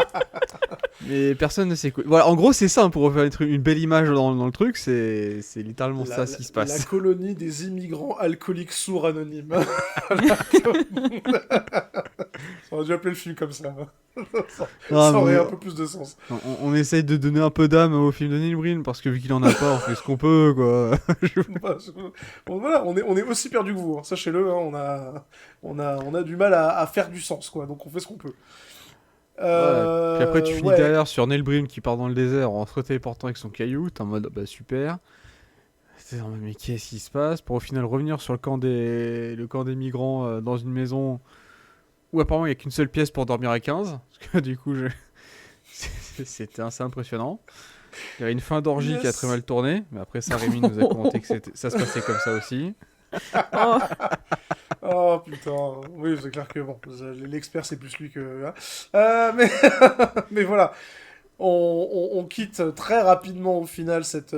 mais personne ne s'écoute. Voilà, en gros, c'est ça, hein, pour refaire une belle image dans le truc, c'est littéralement ça ce qui se passe. La colonie des immigrants alcooliques sourds anonymes. On aurait dû appeler le film comme ça. Ça aurait un peu plus de sens. On essaye de donner un peu d'âme au film de Neil Breen, parce que vu qu'il en a pas, on fait ce qu'on peut, quoi. Bon, voilà, on est aussi perdu que vous, hein, sachez-le. Hein, on a du mal à faire du sens, quoi. Donc on fait ce qu'on peut. Ouais. Puis après, tu finis derrière sur Neil Breen qui part dans le désert en se téléportant avec son caillou. T'es en mode, bah super. T'es en mode, mais qu'est-ce qui se passe? Pour au final revenir sur le camp des migrants dans une maison où apparemment il n'y a qu'une seule pièce pour dormir à 15. Parce que du coup, c'était assez impressionnant. Il y avait une fin d'orgie qui a très mal tourné. Mais après, ça, Rémi nous a commenté que ça se passait comme ça aussi. Oh. Oh putain, oui, c'est clair que bon, l'expert c'est plus lui que. Mais voilà, on quitte très rapidement au final cette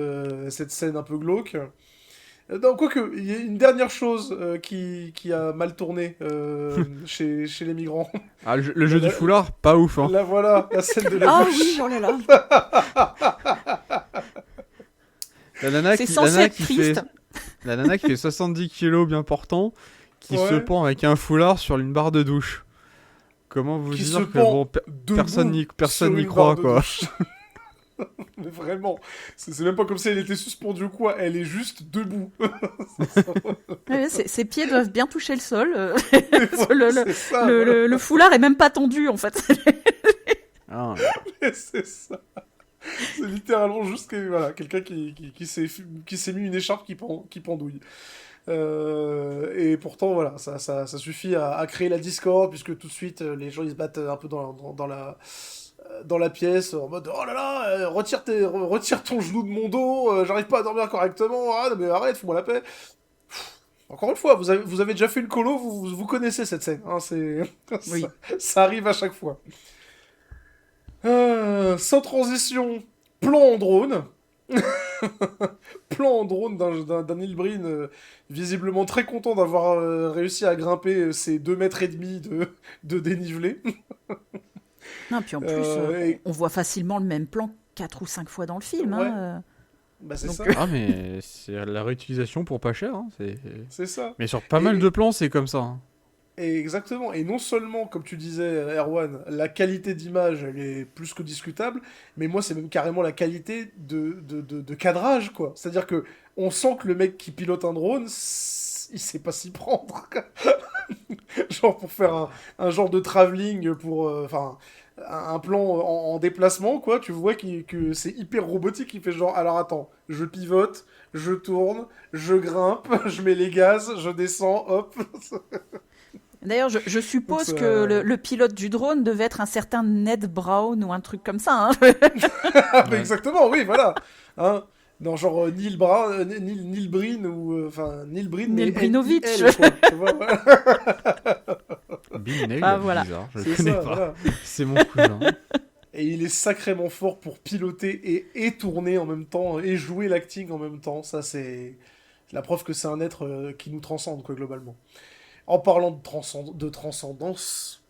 scène un peu glauque. Non, quoique, il y a une dernière chose qui a mal tourné chez les migrants. Ah, le jeu du foulard, pas ouf, hein. Là voilà, la scène de la Ah douche. oui, oh là là. La nana C'est qui, censé la nana être qui triste. fait, la nana qui fait 70 kilos bien portant, qui Ouais. se pend avec un foulard sur une barre de douche. Comment vous Qui se dire que pend bon, debout personne n'y sur n'y une croit, barre de quoi. douche. Mais vraiment, c'est même pas comme si elle était suspendue ou quoi, elle est juste debout. Ouais, ses pieds doivent bien toucher le sol. C'est ça, voilà. Le foulard est même pas tendu en fait. Ah, C'est ça. C'est littéralement juste voilà, quelqu'un qui s'est mis une écharpe qui pendouille. Et pourtant, voilà, ça suffit à créer la discorde, puisque tout de suite, les gens ils se battent un peu dans la pièce, en mode oh là là, retire ton genou de mon dos, j'arrive pas à dormir correctement, ah non, mais arrête, fous-moi la paix. Encore une fois, vous avez déjà fait une colo, vous connaissez cette scène. Hein, Oui. ça arrive à chaque fois. Sans transition, plan en drone. Plan en drone d'un Ilbrin visiblement très content d'avoir réussi à grimper ses 2 mètres et demi de dénivelé. Non, puis en plus, on voit facilement le même plan 4 ou 5 fois dans le film. Ouais. Hein. Bah c'est Donc, ça. Ah, mais c'est la réutilisation pour pas cher. Hein. C'est ça. Mais sur pas mal de plans, c'est comme ça. Hein. Et exactement. Et non seulement, comme tu disais, Erwan, la qualité d'image, elle est plus que discutable, mais moi, c'est même carrément la qualité de cadrage, quoi. C'est-à-dire que on sent que le mec qui pilote un drone, il sait pas s'y prendre. Genre pour faire un genre de travelling pour... Enfin, un plan en déplacement, quoi. Tu vois que c'est hyper robotique. Il fait genre, alors attends, je pivote, je tourne, je grimpe, je mets les gaz, je descends, hop. D'ailleurs, je suppose Donc, que le pilote du drone devait être un certain Ned Brown ou un truc comme ça. Hein. Ah, bah, exactement, oui, voilà. Hein, dans genre Neil Breen ou... Enfin, Neil Breen, Neil mais Brinovich. N-I-L, quoi, tu vois, voilà. Bill Nail, Ah, voilà. bizarre, je C'est le connais ça, pas. voilà. C'est mon cousin. Et il est sacrément fort pour piloter et tourner en même temps, et jouer l'acting en même temps. Ça, c'est la preuve que c'est un être qui nous transcende, quoi, globalement. En parlant de transcendance,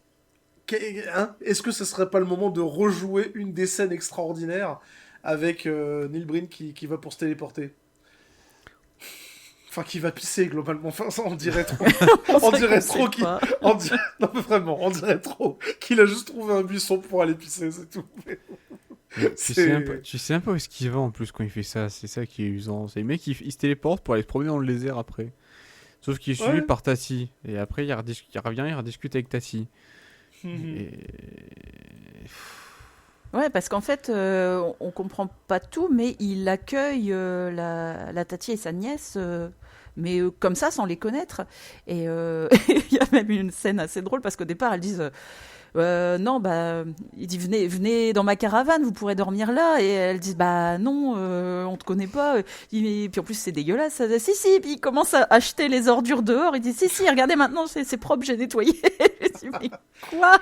est-ce que ce serait pas le moment de rejouer une des scènes extraordinaires avec Neil Breen qui va pour se téléporter? Enfin, qui va pisser, globalement. Enfin, ça, on dirait trop. On dirait trop qu'il... Non, mais vraiment, on dirait trop qu'il a juste trouvé un buisson pour aller pisser, c'est tout. Tu sais un peu où est-ce qu'il va en plus quand il fait ça. C'est ça qui est usant. C'est le mec, il se téléporte pour aller se promener dans le désert après. Sauf qu'il est suivi par Tassi. Et après, il revient, il rediscute avec Tassi. Et... Ouais, parce qu'en fait, on comprend pas tout, mais il accueille la Tati et sa nièce, mais comme ça, sans les connaître. Et il y a même une scène assez drôle, parce qu'au départ, elles disent... non, bah, il dit venez dans ma caravane, vous pourrez dormir là. Et elles disent bah non, on te connaît pas. Puis en plus c'est dégueulasse. Ça dit, si. Puis il commence à acheter les ordures dehors. Il dit si, regardez maintenant c'est propre, j'ai nettoyé. Je dis, mais quoi?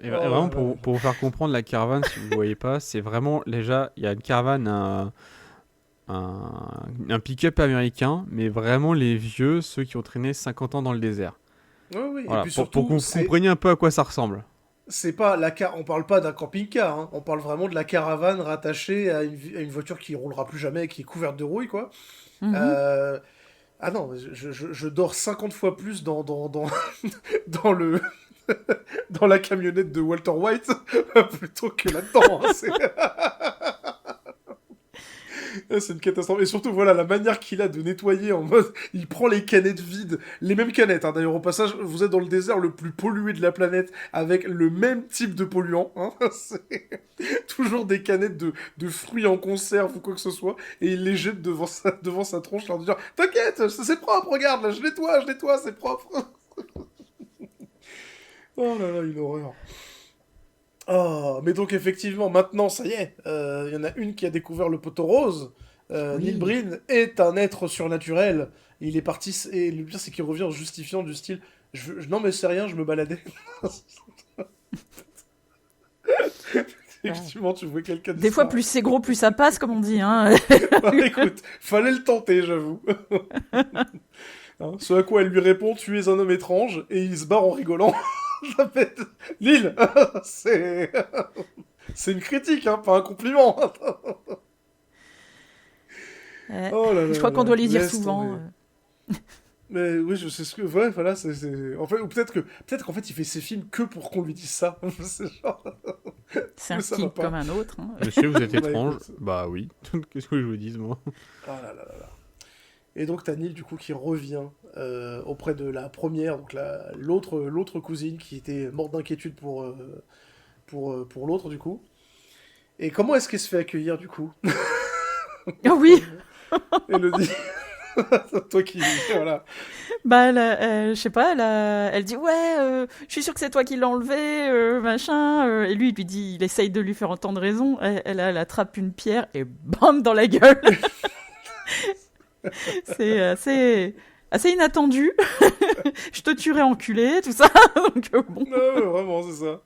Et vraiment pour vous faire comprendre la caravane, si vous ne voyez pas, c'est vraiment déjà il y a une caravane, un pick-up américain, mais vraiment les vieux, ceux qui ont traîné 50 ans dans le désert. Oui. Voilà, Et puis pour surtout, que vous compreniez un peu à quoi ça ressemble. c'est pas on parle pas d'un camping-car, hein. On parle vraiment de la caravane rattachée à une voiture qui roulera plus jamais, qui est couverte de rouille, quoi. Mhm. Ah non, je dors 50 fois plus dans dans le dans la camionnette de Walter White plutôt que là-dedans. Hein. C'est une catastrophe. Et surtout, voilà, la manière qu'il a de nettoyer en mode... Il prend les canettes vides, les mêmes canettes, hein. D'ailleurs, au passage, vous êtes dans le désert le plus pollué de la planète, avec le même type de polluant. Hein. C'est toujours des canettes de fruits en conserve ou quoi que ce soit, et il les jette devant sa tronche, en disant « T'inquiète, c'est propre, regarde, là, je nettoie, c'est propre. » Oh là là, une horreur. Oh, mais donc effectivement, maintenant, ça y est, y en a une qui a découvert le poteau rose. Oui. Neil Breen est un être surnaturel. Il est parti, et le pire, c'est qu'il revient en justifiant du style non, mais c'est rien, je me baladais. Effectivement, tu vois quelqu'un de Des fois, ça. plus c'est gros, plus ça passe, comme on dit. Hein. Bah, écoute, fallait le tenter, j'avoue. Hein, ce à quoi elle lui répond, tu es un homme étrange, et il se barre en rigolant. Ça fait... Lille, c'est une critique, hein, pas un compliment. Oh là là Je crois là qu'on doit là, lui dire laisse souvent. tomber. Mais oui, je sais ce que... Ouais, voilà, En fait, ou peut-être qu'en fait, il fait ses films que pour qu'on lui dise ça. C'est genre... C'est un Mais ça va type pas. comme un autre. Hein. Monsieur, vous êtes Bah, étrange. écoute. Bah oui. Qu'est-ce que je vous dise, moi? Oh là là là là. Et donc, t'as Neil, du coup, qui revient auprès de la première, donc l'autre cousine qui était morte d'inquiétude pour l'autre, du coup. Et comment est-ce qu'elle se fait accueillir, du coup? Ah oui. Elodie. Toi qui... Voilà. Bah, je sais pas, elle dit ouais, je suis sûre que c'est toi qui l'as enlevé, machin. Et lui, il lui dit, il essaye de lui faire entendre raison. Elle attrape une pierre et bam dans la gueule. C'est assez inattendu. Je te tuerai enculé, tout ça. Donc, bon. Non, vraiment, c'est ça.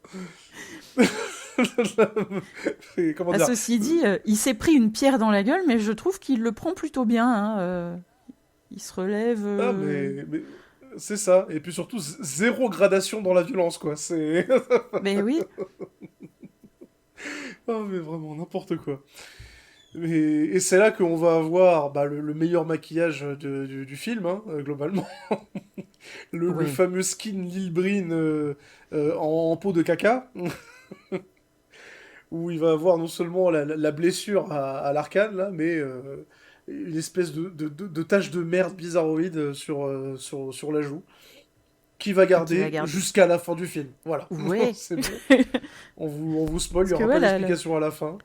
Comment dire Ceci dit, il s'est pris une pierre dans la gueule, mais je trouve qu'il le prend plutôt bien. Hein. Il se relève. Ah, mais c'est ça. Et puis surtout, zéro gradation dans la violence, quoi. C'est... Mais oui. Ah, mais vraiment, n'importe quoi. Et c'est là qu'on va avoir le meilleur maquillage du film, hein, globalement. Le fameux skin Lil Bryn en peau de caca. Où il va avoir non seulement la blessure à l'arcane, là, mais une espèce de tache de merde bizarroïde sur la joue, qui va garder jusqu'à la fin du film. Voilà. Ouais. C'est bon. On vous spoil, il n'y aura pas d'explication à la fin.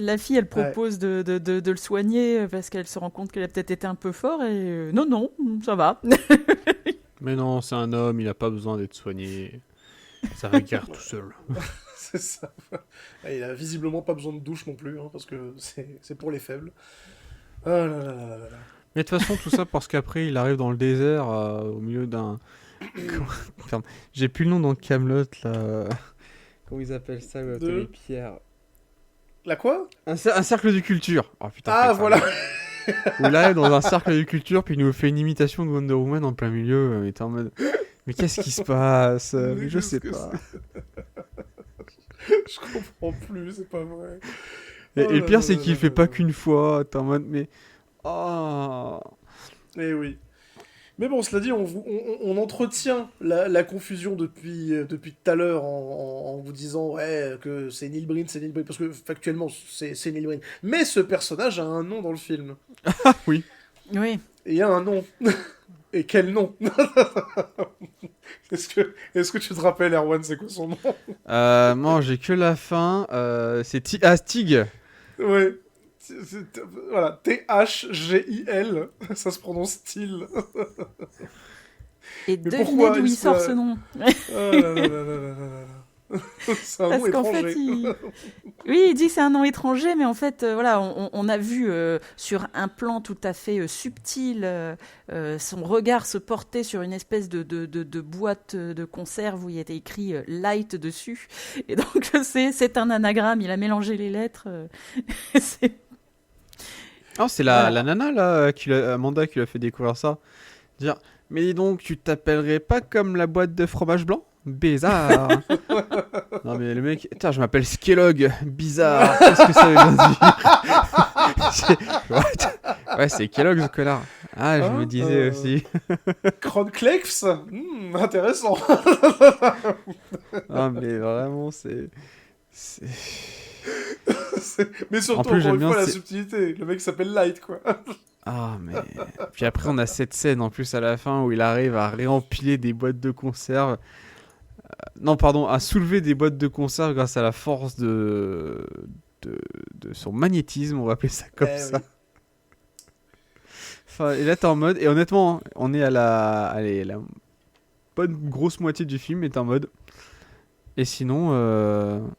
La fille, elle propose de le soigner parce qu'elle se rend compte qu'elle a peut-être été un peu fort et non, ça va. Mais non, c'est un homme, il n'a pas besoin d'être soigné. Ça va guérir tout seul. C'est ça. Et il a visiblement pas besoin de douche non plus, hein, parce que c'est pour les faibles. Ah là là là là là. Mais de toute façon, tout ça parce qu'après, il arrive dans le désert, au milieu d'un... Pardon. J'ai plus le nom dans Kaamelott, là. Comment ils appellent ça, les pierres? La quoi? Un cercle de culture. Oh, putain, ah, voilà. Où là, dans un cercle de culture, puis il nous fait une imitation de Wonder Woman en plein milieu. Mais t'es en mode... Mais qu'est-ce qui se passe? Mais je sais pas. Je comprends plus, c'est pas vrai. Et le pire, c'est qu'il fait pas qu'une fois. T'es en mode, mais... Oh. Eh oui. Mais bon, cela dit, on entretient la confusion depuis tout à l'heure en vous disant que c'est Neil Breen, parce que factuellement, c'est Neil Breen. Mais ce personnage a un nom dans le film. Ah oui. Oui. Et il y a un nom. Et quel nom? Est-ce que tu te rappelles, Erwan, c'est quoi son nom? Moi, j'ai que la fin. C'est Stig. Ouais. Voilà, T-H-G-I-L, ça se prononce style. Et devinez d'où il sort ce nom. C'est un nom étranger. Oui, il dit que c'est un nom étranger, mais en fait, voilà, on a vu sur un plan tout à fait subtil son regard se porter sur une espèce de boîte de conserve où il était écrit Light dessus. Et donc, c'est un anagramme, il a mélangé les lettres. C'est la nana, là, Amanda, qui lui a fait découvrir ça. Dire, mais dis donc, tu t'appellerais pas comme la boîte de fromage blanc? Bizarre. Non mais le mec, tiens, je m'appelle Skellog. Bizarre. Qu'est-ce que ça veut dire? Ouais, c'est Kellogg, ce connard. Ah, je me disais aussi. Cornflakes, intéressant. Non mais vraiment, c'est... Mais surtout, en plus, encore une fois, la subtilité. Le mec s'appelle Light, quoi. Ah, mais... Puis après, on a cette scène, en plus, à la fin, où il arrive à réempiler des boîtes de conserve. Non, pardon, à soulever des boîtes de conserve grâce à la force de son magnétisme, on va appeler ça comme ça. Oui. Enfin, et là, t'es en mode... Et honnêtement, on est à la bonne grosse moitié du film, et t'es en mode... Et sinon...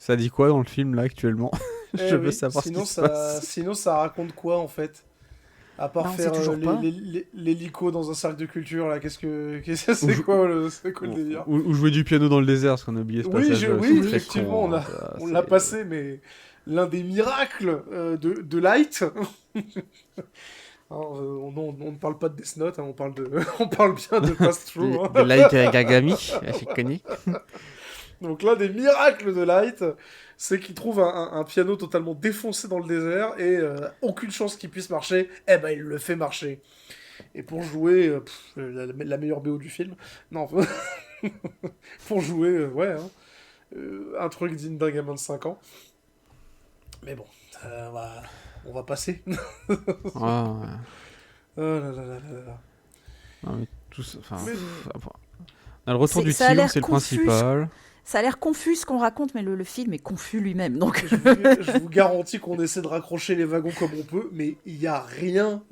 Ça dit quoi dans le film là actuellement? Je veux savoir ce qui se passe. Sinon ça raconte quoi en fait? À part faire l'hélico dans un cercle de culture là, c'est quoi le délire? Ou jouer du piano dans le désert, parce qu'on a oublié ce passage. Oui, effectivement, on l'a passé, mais l'un des miracles de Light. Alors, on ne parle pas de Death Note, hein, on parle bien de Pass-Through. De Light Gagami, j'ai connu. Donc l'un des miracles de Light, c'est qu'il trouve un piano totalement défoncé dans le désert et aucune chance qu'il puisse marcher, il le fait marcher. Et pour jouer la meilleure BO du film, non, pour jouer, un truc digne d'un gamin de 5 ans. Mais bon, on va passer. Oh là là là là là. Non, mais tout ça, on a le retour du tigre, c'est le principal. Ça a l'air confus ce qu'on raconte, mais le film est confus lui-même. Donc... je vous garantis qu'on essaie de raccrocher les wagons comme on peut, mais il n'y a rien.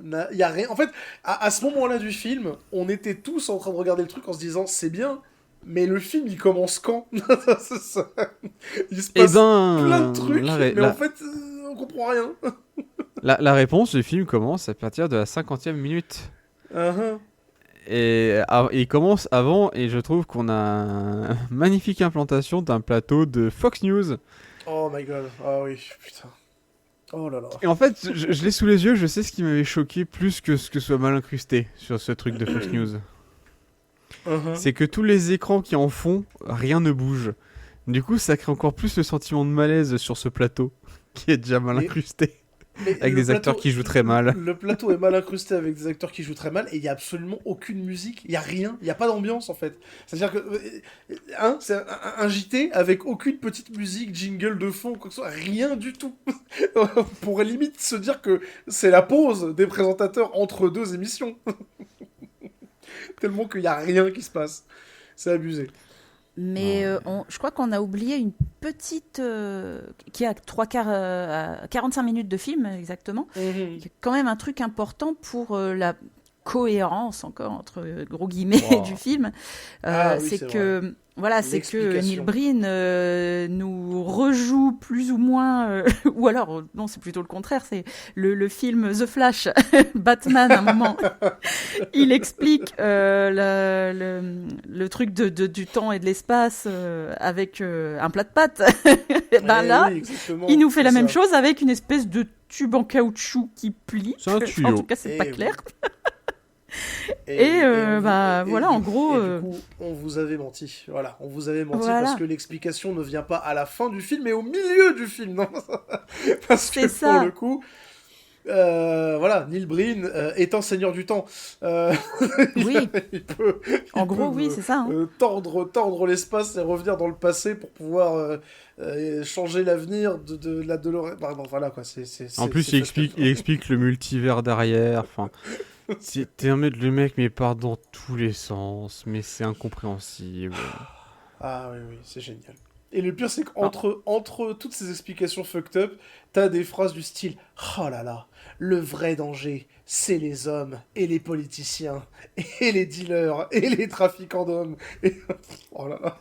En fait, à ce moment-là du film, on était tous en train de regarder le truc en se disant c'est bien, mais le film il commence quand? C'est ça. Il se passe plein de trucs, mais en fait, on comprend rien. La réponse du film commence à partir de la 50e minute. Uh-huh. Et il commence avant, et je trouve qu'on a une magnifique implantation d'un plateau de Fox News. Oh my god, ah oui, putain. Oh là là. Et en fait, je l'ai sous les yeux, je sais ce qui m'avait choqué plus que ce que soit mal incrusté sur ce truc de Fox News. Uh-huh. C'est que tous les écrans qui en font, rien ne bouge. Du coup, ça crée encore plus le sentiment de malaise sur ce plateau, qui est déjà mal incrusté. Avec des acteurs qui jouent très mal. Le plateau est mal incrusté avec des acteurs qui jouent très mal et il n'y a absolument aucune musique, il n'y a rien, il n'y a pas d'ambiance en fait. C'est-à-dire que c'est un JT avec aucune petite musique, jingle de fond, quoi que ce soit, rien du tout. On pourrait limite se dire que c'est la pause des présentateurs entre deux émissions. Tellement qu'il n'y a rien qui se passe. C'est abusé. Mais je crois qu'on a oublié une petite... qui a 45 minutes de film, exactement. Mm-hmm. Qui est quand même un truc important pour la cohérence, encore, entre gros guillemets, du film. C'est que... Voilà, c'est que Neil Breen nous rejoue plus ou moins, ou alors, non, c'est plutôt le contraire, c'est le film The Flash, Batman, à un moment, il explique le truc du temps et de l'espace avec un plat de pâtes. Et ben là, oui, il nous fait la même chose avec une espèce de tube en caoutchouc qui plie. C'est un tuyau. En tout cas, c'est pas clair. Oui. Voilà, en gros... Et du coup, on vous avait menti. Voilà, on vous avait menti parce que l'explication ne vient pas à la fin du film, mais au milieu du film, non. Parce que pour le coup... voilà, Neil Breen étant Seigneur du Temps, oui. il peut, oui, c'est ça. Hein. Tordre l'espace et revenir dans le passé pour pouvoir changer l'avenir de la DeLorean. Voilà quoi. En plus, il explique le multivers derrière. Enfin, le mec, mais part dans tous les sens, mais c'est incompréhensible. Ah oui, c'est génial. Et le pire, c'est qu'entre toutes ces explications fucked up, t'as des phrases du style « Oh là là, le vrai danger, c'est les hommes, et les politiciens, et les dealers, et les trafiquants d'hommes. » Et... Oh là là.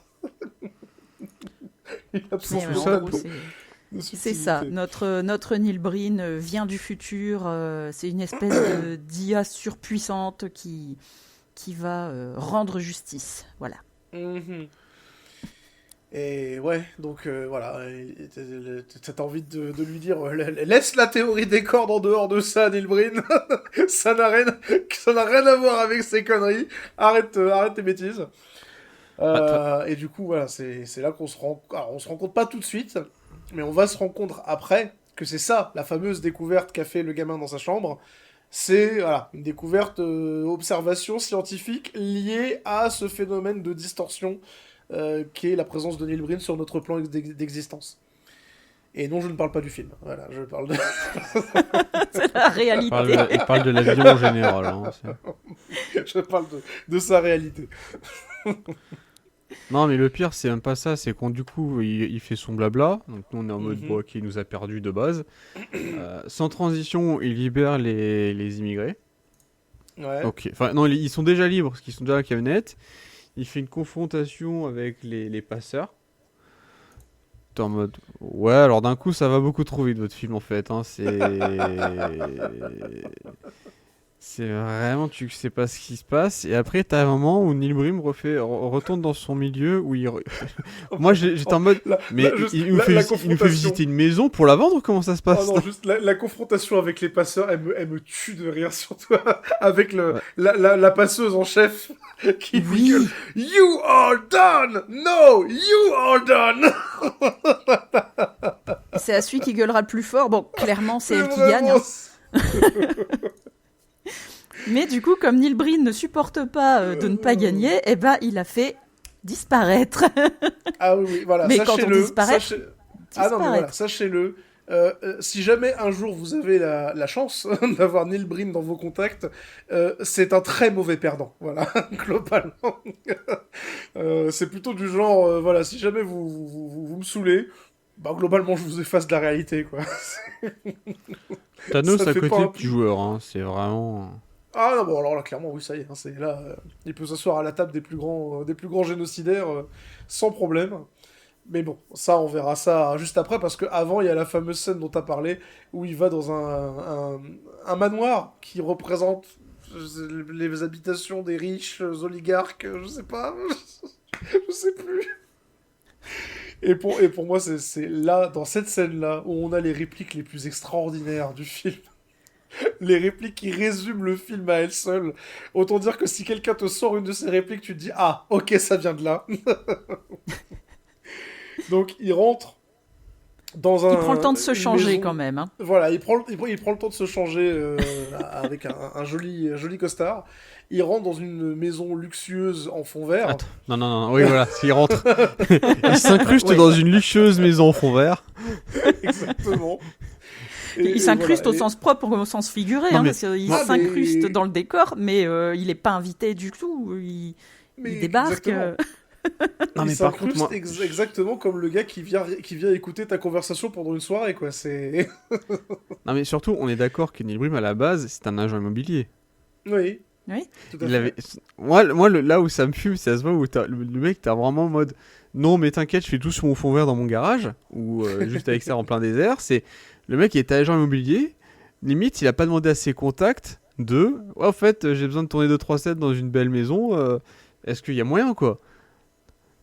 C'est ça, notre Neil Breen vient du futur, c'est une espèce d'IA surpuissante qui va rendre justice, voilà. Mm-hmm. Et ouais, donc voilà, t'as envie de lui dire laisse la théorie des cordes en dehors de ça, Neil Breen. ça n'a rien à voir avec ces conneries. Arrête tes bêtises. Et du coup, voilà, c'est là qu'on se rend... Alors, on se rend compte pas tout de suite, mais on va se rendre compte après que c'est ça, la fameuse découverte qu'a fait le gamin dans sa chambre. C'est voilà, une découverte, observation scientifique liée à ce phénomène de distorsion qui est la présence de Neil Breen sur notre plan d'existence. Et non, je ne parle pas du film. Voilà, je parle de... C'est la réalité. Il parle de l'avion en général. Hein, je parle de sa réalité. Non, mais le pire, c'est même pas ça. C'est qu'on, du coup, il fait son blabla. Donc, nous, on est en mode qui nous a perdu de base. Sans transition, il libère les immigrés. Ouais. Ok. Enfin, non, ils sont déjà libres parce qu'ils sont déjà à la camionnette. Il fait une confrontation avec les passeurs. T'es en mode... Ouais, alors d'un coup, ça va beaucoup trop vite, votre film, en fait. Hein. C'est vraiment... Tu sais pas ce qui se passe. Et après, t'as un moment où Neil Breen retourne dans son milieu, où il... Moi, j'étais en mode... il nous fait visiter une maison pour la vendre ou comment ça se passe? Oh non, juste la confrontation avec les passeurs, elle me tue de rire, surtout avec la passeuse en chef qui dit que « You are done! No, you are done! » C'est à celui qui gueulera le plus fort. Bon, clairement, c'est elle qui gagne. Hein. Mais du coup, comme Neil Breen ne supporte pas de ne pas gagner, eh ben, il a fait disparaître. Ah oui, voilà. Mais quand on disparaît... Ah non, mais voilà, sachez-le. Si jamais un jour vous avez la chance d'avoir Neil Breen dans vos contacts, c'est un très mauvais perdant, voilà, globalement. C'est plutôt du genre, voilà, si jamais vous me saoulez, bah globalement je vous efface de la réalité, quoi. Thanos à côté du joueur, hein, c'est vraiment... Ah non, bon alors là clairement oui ça y est, hein, c'est là, il peut s'asseoir à la table des plus grands génocidaires sans problème. Mais bon, ça, on verra ça juste après, parce qu'avant, il y a la fameuse scène dont tu as parlé, où il va dans un manoir qui représente les habitations des riches oligarques, je sais pas, je sais plus. Et pour moi, c'est là, dans cette scène-là, où on a les répliques les plus extraordinaires du film. Les répliques qui résument le film à elles seules. Autant dire que si quelqu'un te sort une de ces répliques, tu te dis ah, ok, ça vient de là. Donc il rentre dans Il prend le temps de se une changer maison. quand même. Hein. Voilà, il prend le temps de se changer avec un joli costard. Il rentre dans une maison luxueuse en fond vert. Attends, non, oui, voilà, s'il rentre. Il s'incruste Oui. dans une luxueuse maison en fond vert. Exactement. Il s'incruste voilà, au sens propre ou au sens figuré. Non, Hein, mais- parce qu'il Ah, s'incruste mais- dans le décor, mais il n'est pas invité du tout. Il débarque. exactement. Non, Il mais par contre, s'incruste moi. exactement comme le gars qui vient écouter ta conversation pendant une soirée, quoi. C'est... Non, mais surtout, on est d'accord que Neil Brim, à la base, c'est un agent immobilier. Oui. Oui. Tout à Il fait. avait... là où ça me fume, c'est à ce moment où le mec, t'as vraiment en mode non, mais t'inquiète, je fais tout sur mon fond vert dans mon garage, ou juste avec ça en plein désert. C'est le mec qui est agent immobilier, limite, il a pas demandé à ses contacts de ouais, en fait, j'ai besoin de tourner 2-3 sets dans une belle maison, est-ce qu'il y a moyen quoi?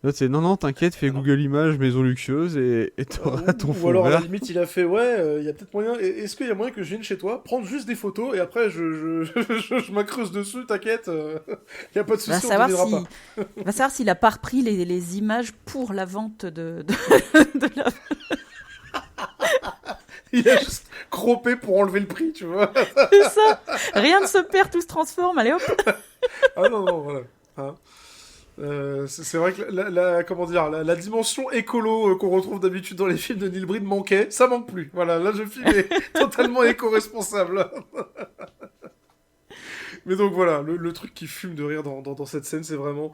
L'autre, c'est non, t'inquiète, fais Google Images, maison luxueuse et t'auras ton Ou fond alors, à la vert. limite, il a fait ouais, il y a peut-être moyen. Est-ce qu'il y a moyen que je vienne chez toi, prendre juste des photos et après je m'incruste dessus, t'inquiète, il y a pas de Va souci, on te savoir dira si... pas. va savoir s'il a pas repris les images pour la vente de la... Il a juste croppé pour enlever le prix, tu vois. C'est ça. Rien ne se perd, tout se transforme. Allez hop. Ah non, voilà. Hein. C'est vrai que comment dire, la dimension écolo qu'on retrouve d'habitude dans les films de Neil Breen manquait, ça manque plus. Voilà, là le film est totalement éco-responsable. Mais donc voilà, le truc qui fume de rire dans cette scène, c'est vraiment...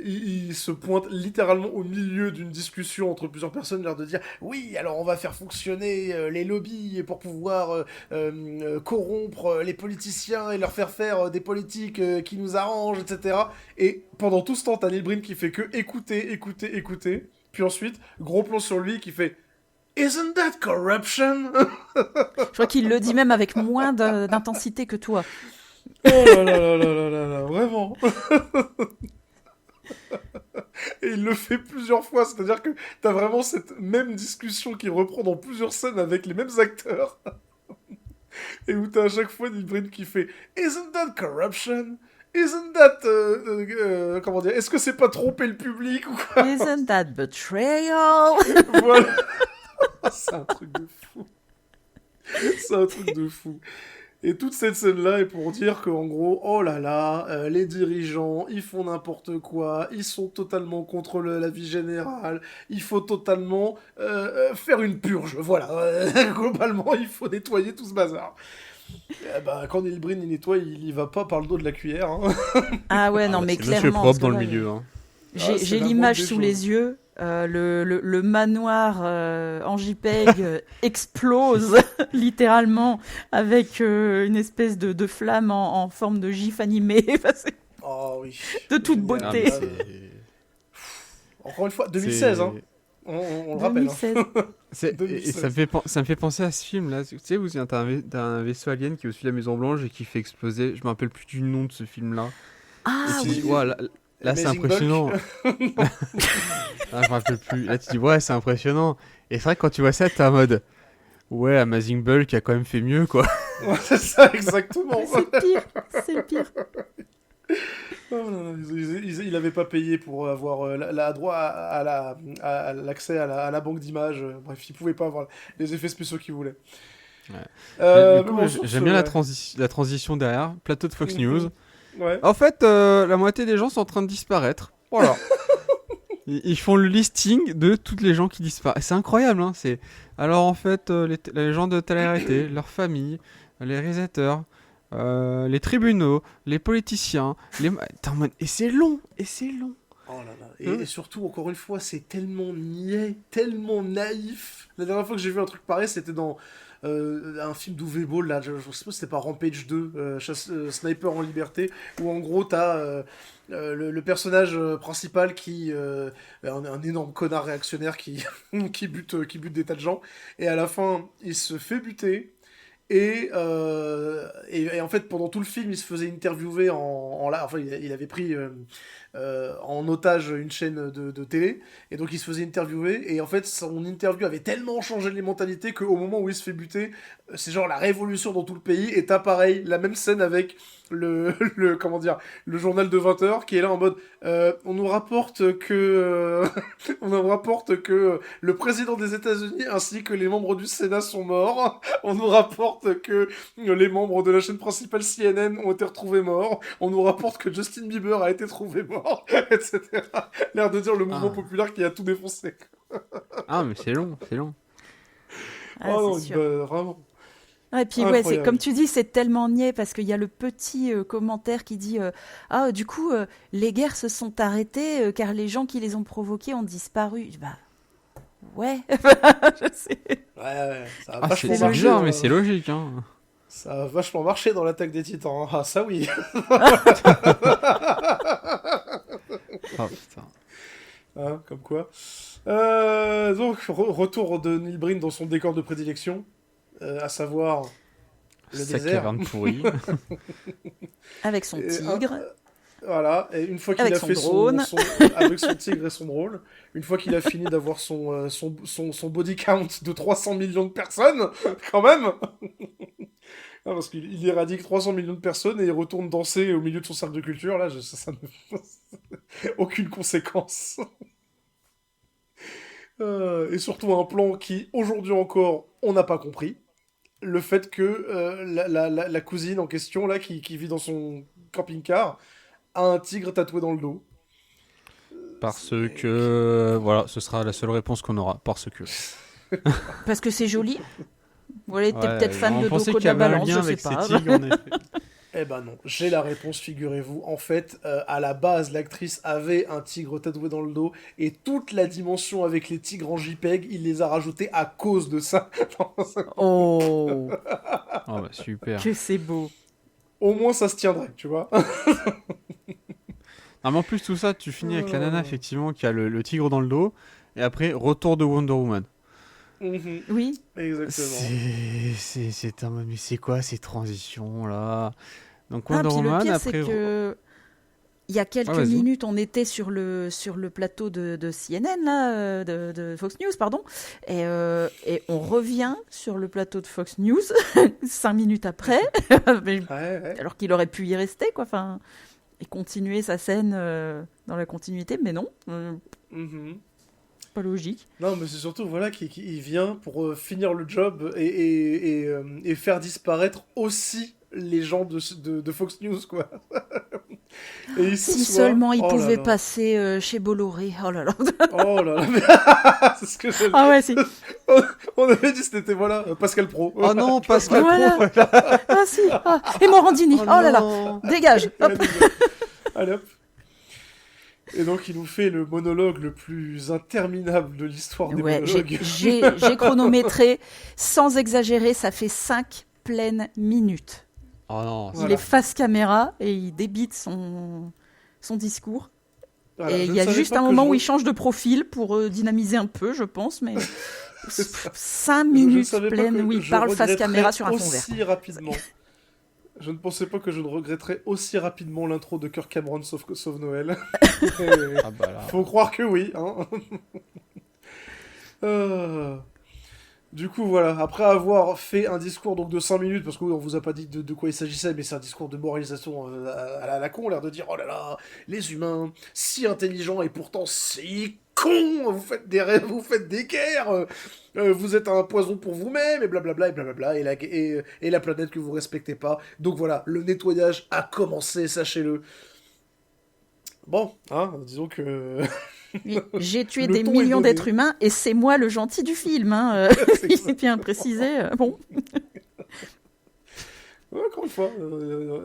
Il se pointe littéralement au milieu d'une discussion entre plusieurs personnes, l'air de dire oui, alors on va faire fonctionner les lobbies pour pouvoir corrompre les politiciens et leur faire faire des politiques qui nous arrangent, etc. Et pendant tout ce temps, t'as Neil Breen qui fait que écouter. Puis ensuite, gros plan sur lui qui fait Isn't that corruption? Je crois qu'il le dit même avec moins d'intensité que toi. Oh là là là là là là là, vraiment. Et il le fait plusieurs fois, c'est-à-dire que t'as vraiment cette même discussion qui reprend dans plusieurs scènes avec les mêmes acteurs. Et où t'as à chaque fois Neil Breen qui fait Isn't that corruption? Isn't that... comment dire? Est-ce que c'est pas tromper le public ou quoi? Isn't that betrayal? Voilà. C'est un truc de fou. C'est un truc de fou. Et toute cette scène-là est pour dire qu'en gros, oh là là, les dirigeants, ils font n'importe quoi, ils sont totalement contre la vie générale, il faut totalement faire une purge, voilà. Globalement, il faut nettoyer tout ce bazar. Bah, quand Neil Breen il nettoie, il y va pas par le dos de la cuillère. Hein. Ah ouais, non, mais C'est monsieur clairement. propre parce dans que le là, milieu. Hein. J'ai c'est la l'image moindre des sous choses. les yeux. Le manoir en JPEG explose littéralement avec une espèce de flamme en forme de gif animé. Enfin, c'est Oh oui. de toute Génial. Ah, beauté. mais Encore une fois, 2016, hein. On le rappelle. Hein. 2016. Et 2016. ça me fait penser à ce film là. Tu sais, où t'as un vaisseau alien qui est au-dessus de la Maison Blanche et qui fait exploser. Je me rappelle plus du nom de ce film là. Ah Et tu oui. dis, ouais, là c'est Amazing impressionnant. Ah, je me rappelle plus. Là tu dis, ouais, c'est impressionnant. Et c'est vrai que quand tu vois ça, t'es en mode, ouais, Amazing Bulk a quand même fait mieux quoi. Ouais, c'est ça, exactement. C'est pire, c'est le pire. Oh là là, il avait pas payé pour avoir droit à l'accès à la banque d'images. Bref, il pouvait pas avoir les effets spéciaux qu'il voulait. Ouais. Mais Du coup, bon, sur j'aime ce, bien ouais. la transition derrière. Plateau de Fox Mhm. News. Ouais. En fait, la moitié des gens sont en train de disparaître. Voilà. Ils font le listing de toutes les gens qui disparaissent. C'est incroyable, hein. Alors en fait, les gens de télé-réalité, leurs familles, les réalisateurs, les tribunaux, les politiciens, Attends, man, et c'est long. Oh là là. Et surtout, encore une fois, c'est tellement niais, tellement naïf. La dernière fois que j'ai vu un truc pareil, c'était dans un film d'Uwe Boll, là, je sais pas si c'était pas Rampage 2, Sniper en liberté, où en gros, t'as le personnage principal qui un énorme connard réactionnaire qui, qui bute des tas de gens, et à la fin, il se fait buter. Et en fait, pendant tout le film, il se faisait interviewer enfin, il avait pris en otage une chaîne de télé, et donc il se faisait interviewer, et en fait, son interview avait tellement changé les mentalités qu'au moment où il se fait buter, c'est genre la révolution dans tout le pays, et t'as pareil, la même scène avec comment dire, le journal de 20h qui est là en mode on nous rapporte que on nous rapporte que le président des États-Unis ainsi que les membres du Sénat sont morts. On nous rapporte que les membres de la chaîne principale CNN ont été retrouvés morts. On nous rapporte que Justin Bieber a été trouvé mort, etc. L'air de dire le mouvement populaire qui a tout défoncé. Ah, mais c'est long, c'est long. Ah, oh c'est non, sûr. vraiment. Et puis c'est comme tu dis, c'est tellement niais parce qu'il y a le petit commentaire qui dit du coup les guerres se sont arrêtées car les gens qui les ont provoquées ont disparu. Bah ouais, je sais. Ouais, ça a Ah, vachement c'est marché. bizarre, mais c'est logique, hein. Ça a vachement marché dans l'attaque des Titans. Hein. Ah, ça oui. Ah, putain. Hein, comme quoi. Donc, retour de Neil Breen dans son décor de prédilection, à savoir le Sa désert. caverne pourrie. Avec son tigre. Voilà, et une fois qu'il Avec a son fait drone. avec son tigre et son drone, une fois qu'il a fini d'avoir son body count de 300 millions de personnes, quand même. Ah, parce qu'il éradique 300 millions de personnes et il retourne danser au milieu de son cercle de culture, là, ça ne... aucune conséquence. Et surtout un plan qui, aujourd'hui encore, on n'a pas compris. Le fait que la cousine en question, là, qui vit dans son camping-car, a un tigre tatoué dans le dos. Parce que... Voilà, ce sera la seule réponse qu'on aura. Parce que... Parce que c'est joli. Voilà, t'es Ouais, peut-être fan on de pensait Doko de qu'il y la avait un Balance, lien je sais avec ces pas. tigres, en effet. Eh ben non, j'ai la réponse, figurez-vous. En fait, à la base, l'actrice avait un tigre tatoué dans le dos, et toute la dimension avec les tigres en JPEG, il les a rajoutés à cause de ça. Oh, Oh bah super. que c'est beau. Au moins, ça se tiendrait, tu vois. Ah, mais en plus, tout ça, tu finis avec la nana, effectivement, qui a le tigre dans le dos, et après, retour de Wonder Woman. Mhm, Oui, exactement. C'est un... Mais c'est quoi ces transitions, là? Donc ah, Wonder puis le Woman, pire, après... c'est que il y a quelques Ouais, vas-y. minutes, on était sur le plateau de CNN, là, de Fox News, pardon, et on revient sur le plateau de Fox News 5 minutes après, mais- Ouais. alors qu'il aurait pu y rester, quoi, enfin, et continuer sa scène dans la continuité, mais non, Mhm. pas logique. Non, mais c'est surtout, voilà, qu'il vient pour finir le job et faire disparaître aussi les gens de Fox News, quoi. Et il Si s'assoit. seulement il Oh là pouvait là. passer chez Bolloré, oh là là. Oh là là, mais c'est ce que j'allais Ah ouais, si. On avait dit c'était, voilà, Pascal Pro. Oh non, Pascal Voilà. Pro. Ah si. Ah. Et Morandini, oh là là. Dégage. Hop. Allez hop. Et donc il nous fait le monologue le plus interminable de l'histoire des Ouais, monologues. j'ai chronométré, sans exagérer, ça fait 5 pleines minutes. Oh non, Il Voilà. est face caméra et il débite son discours. Voilà, Et je il y a ne savais juste pas un que moment je- où il change de profil pour dynamiser un peu, je pense, mais C'est ça. 5 Je minutes savais pas pleines que où il je parle face regretterais caméra sur un fond vert. aussi rapidement. Je ne pensais pas que je ne regretterais aussi rapidement l'intro de Kirk Cameron sauf Noël. Et ah bah là... faut croire que oui. Hein. Du coup, voilà, après avoir fait un discours donc, de 5 minutes, parce qu'on vous a pas dit de quoi il s'agissait, mais c'est un discours de moralisation à la con, l'air de dire, oh là là, les humains, si intelligents et pourtant si cons, vous faites des guerres, vous êtes un poison pour vous-même, et blablabla, et la planète que vous respectez pas. Donc voilà, le nettoyage a commencé, sachez-le. Bon, hein, disons que... Oui, j'ai tué Le des ton est millions donné. d'êtres humains et c'est moi le gentil du film. Hein. C'est Il est bien précisé. Bon. Ouais, encore une fois,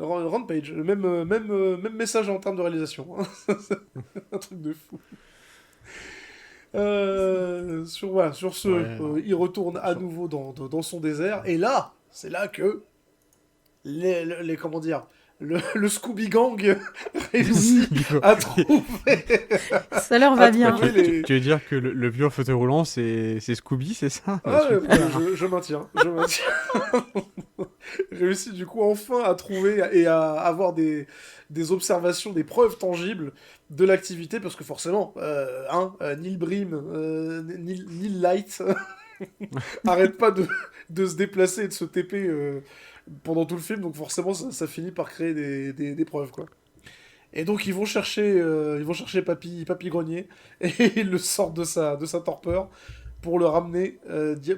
Rampage, même message en termes de réalisation. Hein. Un truc de fou. Sur ce, Ouais, il retourne à nouveau dans son désert, et là, c'est là que comment dire, le Scooby Gang réussit à trouver. Ça leur va Ah, bien. tu- les- Tu veux dire que le vieux fauteuil roulant, c'est Scooby, c'est ça? Ah, Super. je maintiens. réussit du coup enfin à trouver et à avoir des observations, des preuves tangibles de l'activité, parce que forcément, Neil Breen, Neil Light, arrête pas de se déplacer et de se TP pendant tout le film, donc forcément ça finit par créer des preuves, quoi. Et donc ils vont chercher Papy Grenier, et ils le sortent de sa torpeur pour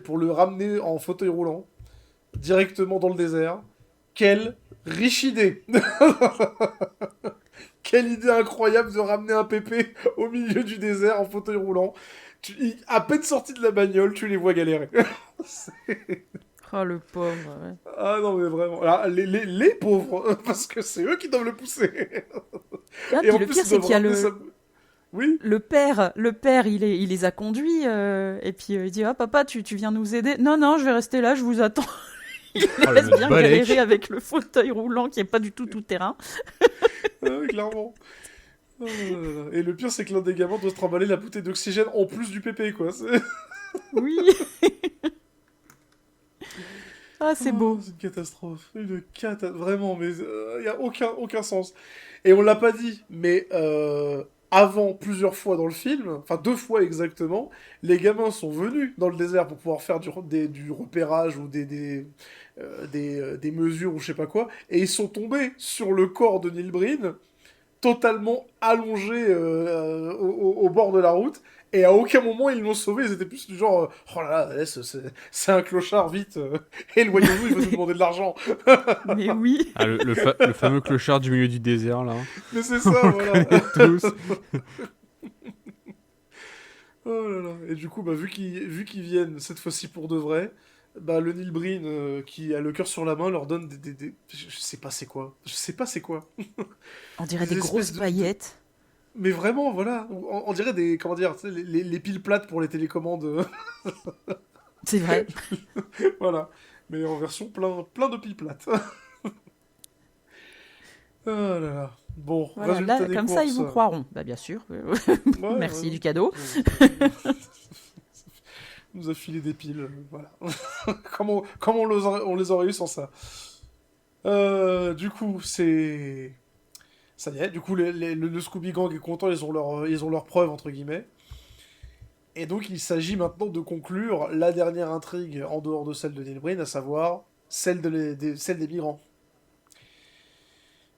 pour le ramener en fauteuil roulant directement dans le désert. Quelle riche idée! Quelle idée incroyable de ramener un pépé au milieu du désert en fauteuil roulant. À peine sorti de la bagnole, tu les vois galérer. Oh, le pauvre. Ouais. Ah non, mais vraiment. Alors, les pauvres, parce que c'est eux qui doivent le pousser. Ah, Et en le plus, pire, ils c'est doivent qu'il y a ramener sa... Oui. le père, il les a conduits, et puis il dit, ah papa, tu viens nous aider. Non, non, je vais rester là, je vous attends. Il les laisse bien galérer avec le fauteuil roulant qui est pas du tout terrain. Ah oui, clairement. Oh là là. Et le pire, c'est que l'un des gamins doit se trimballer la bouteille d'oxygène en plus du pépé, quoi. Oui. Ah, c'est beau. C'est une catastrophe. Vraiment, mais il n'y a aucun sens. Et on l'a pas dit, mais avant, plusieurs fois dans le film, enfin 2 fois exactement, les gamins sont venus dans le désert pour pouvoir faire du repérage ou des mesures ou je sais pas quoi, et ils sont tombés sur le corps de Neil Breen, totalement allongé au bord de la route, et à aucun moment ils l'ont sauvé. Ils étaient plus du genre oh là là, c'est un clochard, vite, éloignons-nous, il va nous demander de l'argent. Mais oui. Ah, le fameux clochard du milieu du désert, là. Mais c'est ça, On voilà. le connaît tous. Oh là là. Et du coup, vu qu'ils viennent cette fois-ci pour de vrai, le Neil Breen, qui a le cœur sur la main, leur donne je sais pas c'est quoi. Je sais pas c'est quoi. On dirait des Des grosses espèces paillettes. Mais vraiment, voilà. On dirait comment dire, tu sais, les piles plates pour les télécommandes. C'est vrai. Voilà. Mais en version plein de piles plates. Oh là là. Bon, Voilà, résultat là, des comme courses. ça, ils vous croiront. Bah, bien sûr. Ouais, Merci ouais. du cadeau. Nous a filé des piles, voilà. Comment on les aurait eu sans ça? Du coup, c'est... Ça y est, du coup, le Scooby Gang est content, ils ont leur preuve, entre guillemets. Et donc, il s'agit maintenant de conclure la dernière intrigue en dehors de celle de Neil Breen, à savoir celle des migrants.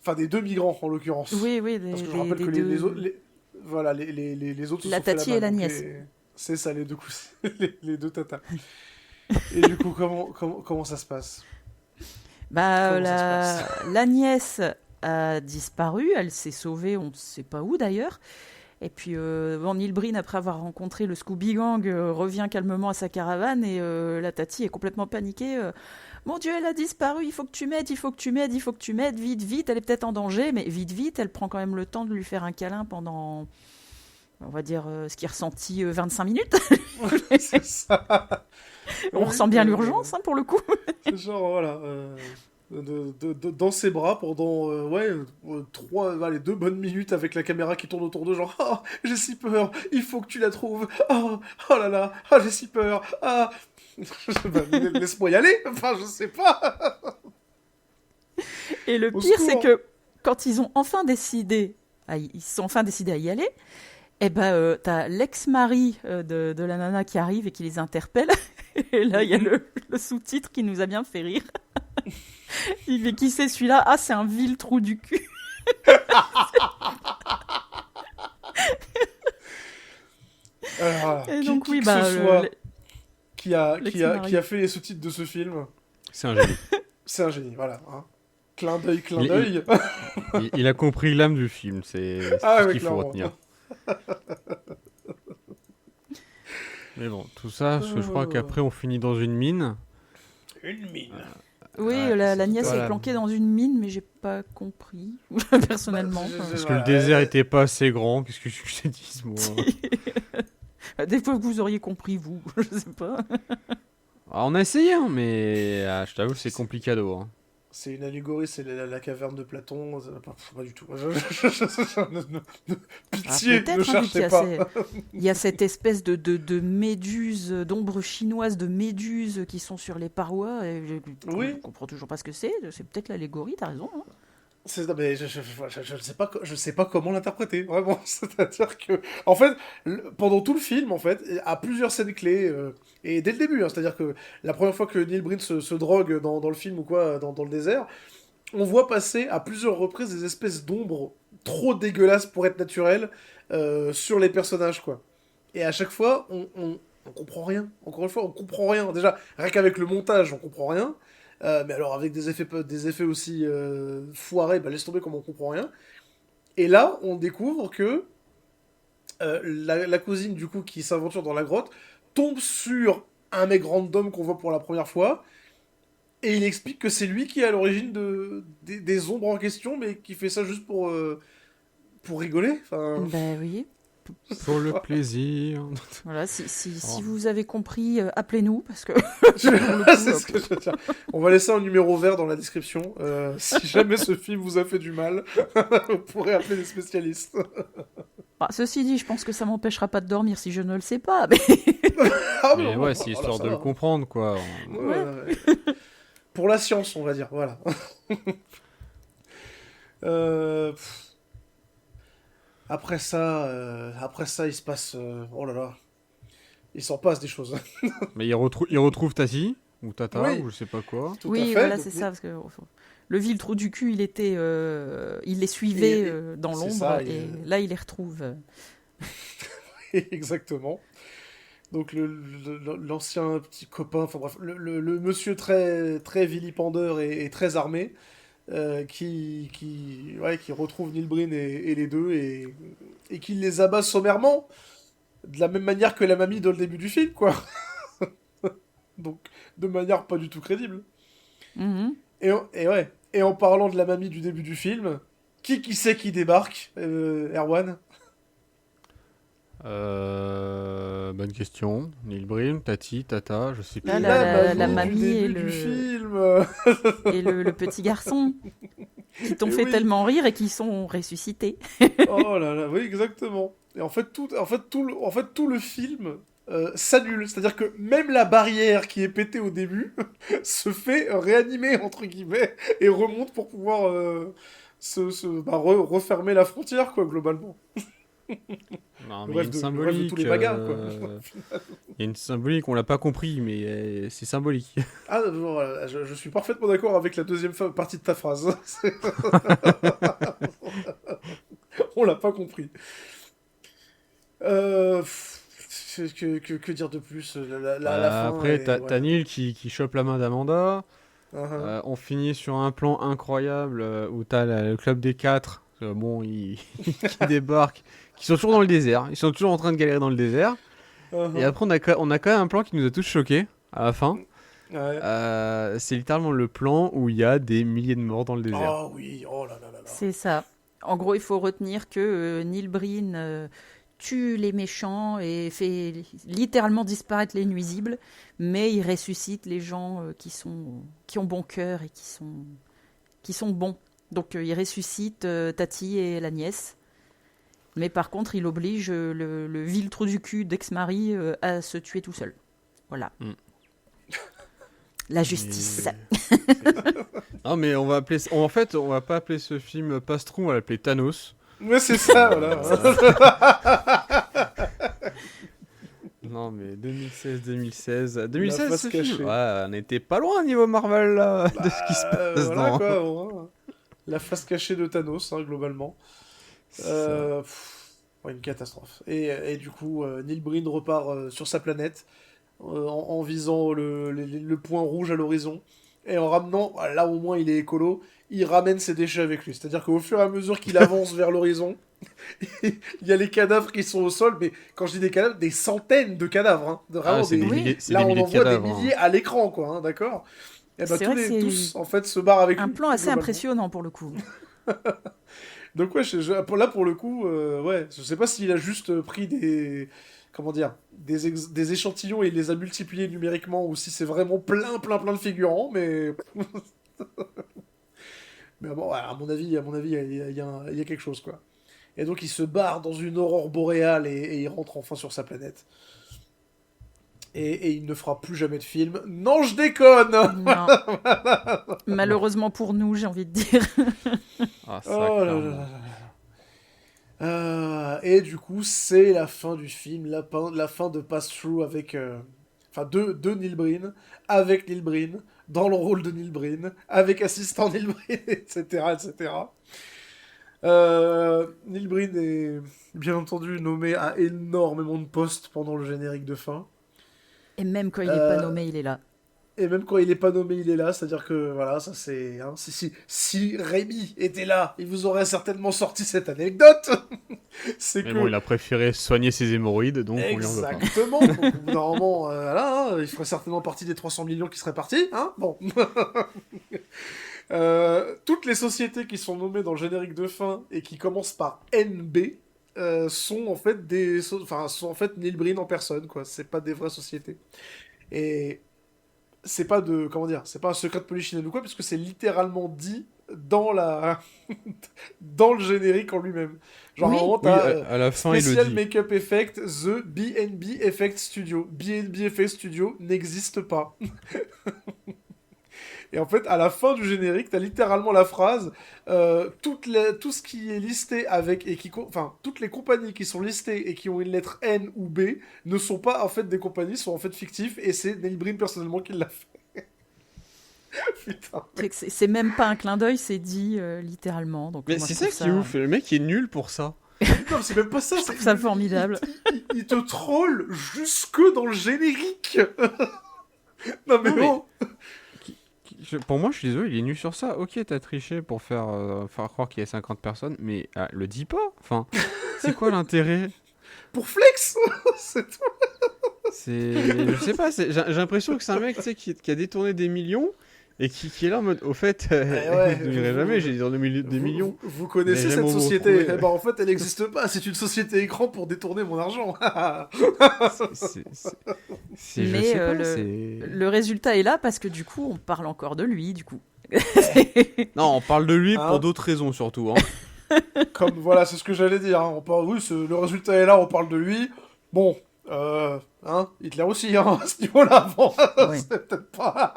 Enfin, des 2 migrants, en l'occurrence. Oui, Parce que je rappelle que les autres... Voilà, les autres se La sont fait tati la et la malle, nièce. C'est ça, les 2 coups. les 2 tatas. Et du coup, comment ça se passe? Bah, Comment ça se passe? la nièce a disparu, elle s'est sauvée, on ne sait pas où d'ailleurs. Et puis, Neil Breen, après avoir rencontré le Scooby Gang, revient calmement à sa caravane et la tati est complètement paniquée. Mon Dieu, elle a disparu, il faut que tu m'aides, il faut que tu m'aides, il faut que tu m'aides, vite, vite, elle est peut-être en danger, mais vite, vite, elle prend quand même le temps de lui faire un câlin pendant, on va dire, ce qui est ressenti 25 minutes. C'est ça. On ressent bien l'urgence, hein, pour le coup. C'est genre, voilà. Dans ses bras pendant 2 bonnes minutes avec la caméra qui tourne autour d'eux, genre oh, j'ai si peur, il faut que tu la trouves, oh là là, oh, j'ai si peur, ah. Laisse-moi y aller, enfin je sais pas. Et le Au pire, secours. c'est que quand ils sont enfin décidés à y aller, eh ben, t'as l'ex-mari de la nana qui arrive et qui les interpelle. Et là, il y a le sous-titre qui nous a bien fait rire. Il fait qui c'est celui-là? Ah, c'est un vil trou du cul. Alors, Et qui, donc, qui oui, que bah, ce soit le- l'ex-mari. qui a fait les sous-titres de ce film, C'est un génie. c'est un génie, voilà. Hein. Clin d'œil, clin Il- d'œil. Il a compris l'âme du film, c'est Ah tout ce oui, qu'il faut clairement. retenir. Mais bon, tout ça, parce que je crois qu'après on finit dans une mine. Une mine. Oui, Ouais, la c'est nièce tout. est Voilà. planquée dans une mine, mais j'ai pas compris, personnellement. Bah, Parce que Voilà, le désert était pas assez grand, qu'est-ce que je te dis, moi? Des fois que vous auriez compris, vous, je sais pas. Ah, on a essayé, hein, mais je t'avoue, c'est complicado. Hein. C'est une allégorie, c'est la caverne de Platon. Pas du tout. Pitié, ne Peut-être, hein, vu qu'il y cherchez a, pas. il y a cette espèce de méduses, d'ombres chinoises de méduses qui sont sur les parois. Et je Oui, comprends toujours pas ce que c'est. C'est peut-être l'allégorie, t'as raison. Hein. non, mais je ne sais pas, je sais pas comment l'interpréter, vraiment. C'est-à-dire que, en fait, pendant tout le film, en fait, à plusieurs scènes clés, et dès le début, hein, c'est-à-dire que la première fois que Neil Breen se drogue dans le film ou quoi, dans le désert, on voit passer à plusieurs reprises des espèces d'ombres trop dégueulasses pour être naturelles sur les personnages, quoi. Et à chaque fois, on comprend rien. Encore une fois, on comprend rien. Déjà, rien qu'avec le montage, on comprend rien. Mais alors, avec des effets aussi foirés, bah, laisse tomber comme on comprend rien. Et là, on découvre que la cousine, du coup, qui s'aventure dans la grotte, tombe sur un mec random qu'on voit pour la première fois. Et il explique que c'est lui qui est à l'origine des ombres en question, mais qui fait ça juste pour rigoler. Enfin, Ben oui. Pour le plaisir. Voilà, si Oh. vous avez compris, appelez-nous, parce que c'est ce que je veux dire. On va laisser un numéro vert dans la description. Si jamais ce film vous a fait du mal, vous pourrez appeler des spécialistes. bah, ceci dit, je pense que ça m'empêchera pas de dormir si je ne le sais pas. Mais... Ah, Mais non, ouais, non, c'est alors histoire ça de va. le comprendre, quoi. Ouais, ouais, ouais. Pour la science, on va dire. Voilà. Pff, après ça, il se passe. Oh là là. Il s'en passe des choses. Mais il retrouve Tati, ou Tata, Oui, ou je sais pas quoi. tout à Oui, fait. voilà, Donc, c'est ça. Parce que le vil trou du cul, il les suivait dans c'est l'ombre, ça, et là, il les retrouve. exactement. Donc l'ancien petit copain, enfin bref, le monsieur très, très vilipendeur et très armé, qui retrouve Neil Breen et les deux, et qui les abat sommairement, de la même manière que la mamie dans le début du film, quoi. Donc, de manière pas du tout crédible. Mhm. Et ouais, et en parlant de la mamie du début du film, qui c'est qui débarque, Erwan? Bonne question. Neil Breen, Tati, Tata, je sais Là, plus. la Du mamie début et du le, film. et le petit garçon qui t'ont Et fait oui. tellement rire et qui sont ressuscités. Oh là là, oui, exactement. Et tout le film s'annule. C'est-à-dire que même la barrière qui est pétée au début se fait réanimer, entre guillemets, et remonte pour pouvoir refermer la frontière, quoi, globalement. Non, Le mais il y a rêve une le rêve de tous symbolique. les bagarres, quoi. Il y a une symbolique, on l'a pas compris, mais c'est symbolique. Ah, voilà, je suis parfaitement d'accord avec la deuxième partie de ta phrase. On l'a pas compris. Que dire de plus? La fin Après, est... t'as Ouais. Neil qui chope la main d'Amanda. Uh-huh. On finit sur un plan incroyable où t'as le club des quatre. Bon, qui débarquent, qui sont toujours dans le désert. Ils sont toujours en train de galérer dans le désert. Et Uh-huh. après, on a quand même un plan qui nous a tous choqués à la fin. Ouais. C'est littéralement le plan où il y a des milliers de morts dans le désert. Oh oui, oh là là là là. C'est ça. En gros, il faut retenir que Neil Breen tue les méchants et fait littéralement disparaître les nuisibles, mais il ressuscite les gens qui ont bon cœur et qui sont bons. Donc il ressuscite Tati et la nièce. Mais par contre, il oblige le vil trou du cul d'ex-mari à se tuer tout seul. Voilà. Mm. La justice. Non, mais on va appeler. En fait, on va pas appeler ce film Passe-Trou, on va l'appeler Thanos. Mais c'est ça, voilà. Non, mais 2016. 2016, face ce cachée. film. Ouais, on était pas loin niveau Marvel là, de ce qui se passe Voilà dans. quoi, ouais. La face cachée de Thanos, hein, globalement. C'est ça. Ouais, une catastrophe. Et du coup, Neil Breen repart sur sa planète en visant le point rouge à l'horizon. Et en ramenant, là au moins il est écolo, il ramène ses déchets avec lui. C'est-à-dire qu'au fur et à mesure qu'il avance vers l'horizon, il y a les cadavres qui sont au sol, mais quand je dis des cadavres, des centaines de cadavres. Hein, Ah, vraiment c'est des Oui. milliers, c'est Là des on milliers en de voit des cadavres. milliers à l'écran, quoi, hein, d'accord. Et bah C'est vrai que c'est tous, en fait, se barrent avec un lui. plan assez globalement. impressionnant pour le coup. Donc ouais, là pour le coup, ouais, je sais pas s'il a juste pris des, comment dire, des échantillons et il les a multipliés numériquement ou si c'est vraiment plein de figurants, mais Mais bon, ouais, à mon avis, il y a quelque chose, quoi. Et donc il se barre dans une aurore boréale et il rentre enfin sur sa planète. Et il ne fera plus jamais de film. Non, je déconne. Non. Malheureusement pour nous, j'ai envie de dire. Ah, ça, Oh là là clairement. là là. Et du coup, c'est la fin du film, la fin de Pass-Through avec... Enfin, de Neil Breen, avec Neil Breen, dans le rôle de Neil Breen, avec assistant Neil Breen, etc., etc. Neil Breen est bien entendu nommé à énormément de postes pendant le générique de fin. Et même quand il n'est pas Euh, nommé, il est là. Et même quand il est pas nommé, il est là. C'est-à-dire que, voilà, ça c'est... Hein, si Rémi était là, il vous aurait certainement sorti cette anecdote. C'est Mais que... bon, il a préféré soigner ses hémorroïdes, donc on lui en veut pas. Exactement. Donc, au bout d'un moment, voilà, hein, il ferait certainement partie des 300 millions qui seraient partis. Hein, bon. Toutes les sociétés qui sont nommées dans le générique de fin et qui commencent par NB sont en fait sont en fait Neil Breen en personne, quoi. C'est pas des vraies sociétés. Et c'est pas de, comment dire, c'est pas un secret de polichinelle ou quoi, puisque c'est littéralement dit dans dans le générique en lui-même. Genre, Oui. à un moment, Oui, t'as à la fin, il Special le dit. Makeup Effect, The B&B Effect Studio. B&B Effect Studio n'existe pas. Et en fait, à la fin du générique, t'as littéralement la phrase tout ce qui est listé avec enfin toutes les compagnies qui sont listées et qui ont une lettre N ou B ne sont pas en fait des compagnies, sont en fait fictifs et c'est Neil Breen personnellement qui l'a fait. Putain. C'est même pas un clin d'œil, c'est dit littéralement. Donc Mais moi, c'est je ça trouve qui est ouf, le mec est nul pour ça. Non, c'est même pas ça. Je trouve ça formidable. Il te troll jusque dans le générique. Non mais Non, mais- bon. Pour moi, je suis désolé, il est nul sur ça. Ok, t'as triché pour faire croire qu'il y a 50 personnes, mais le dis pas. Enfin, c'est quoi l'intérêt? Pour flex, c'est tout. Je sais pas, j'ai l'impression que c'est un mec, tu sais, qui a détourné des millions et qui est là en mode, au fait, ouais, je ne dirai jamais, j'ai détourné des millions. Vous connaissez Mais cette jamais vous société? retrouver. Eh ben en fait, elle n'existe pas. C'est une société écran pour détourner mon argent. Je Mais sais pas, le résultat est là parce que du coup, on parle encore de lui, du coup. Non, on parle de lui Hein pour d'autres raisons surtout. Hein. Comme voilà, c'est ce que j'allais dire. Hein. On parle, oui, le résultat est là. On parle de lui. Bon, hein, Hitler aussi, hein, à ce niveau-là. Bon, Oui. c'est peut-être pas.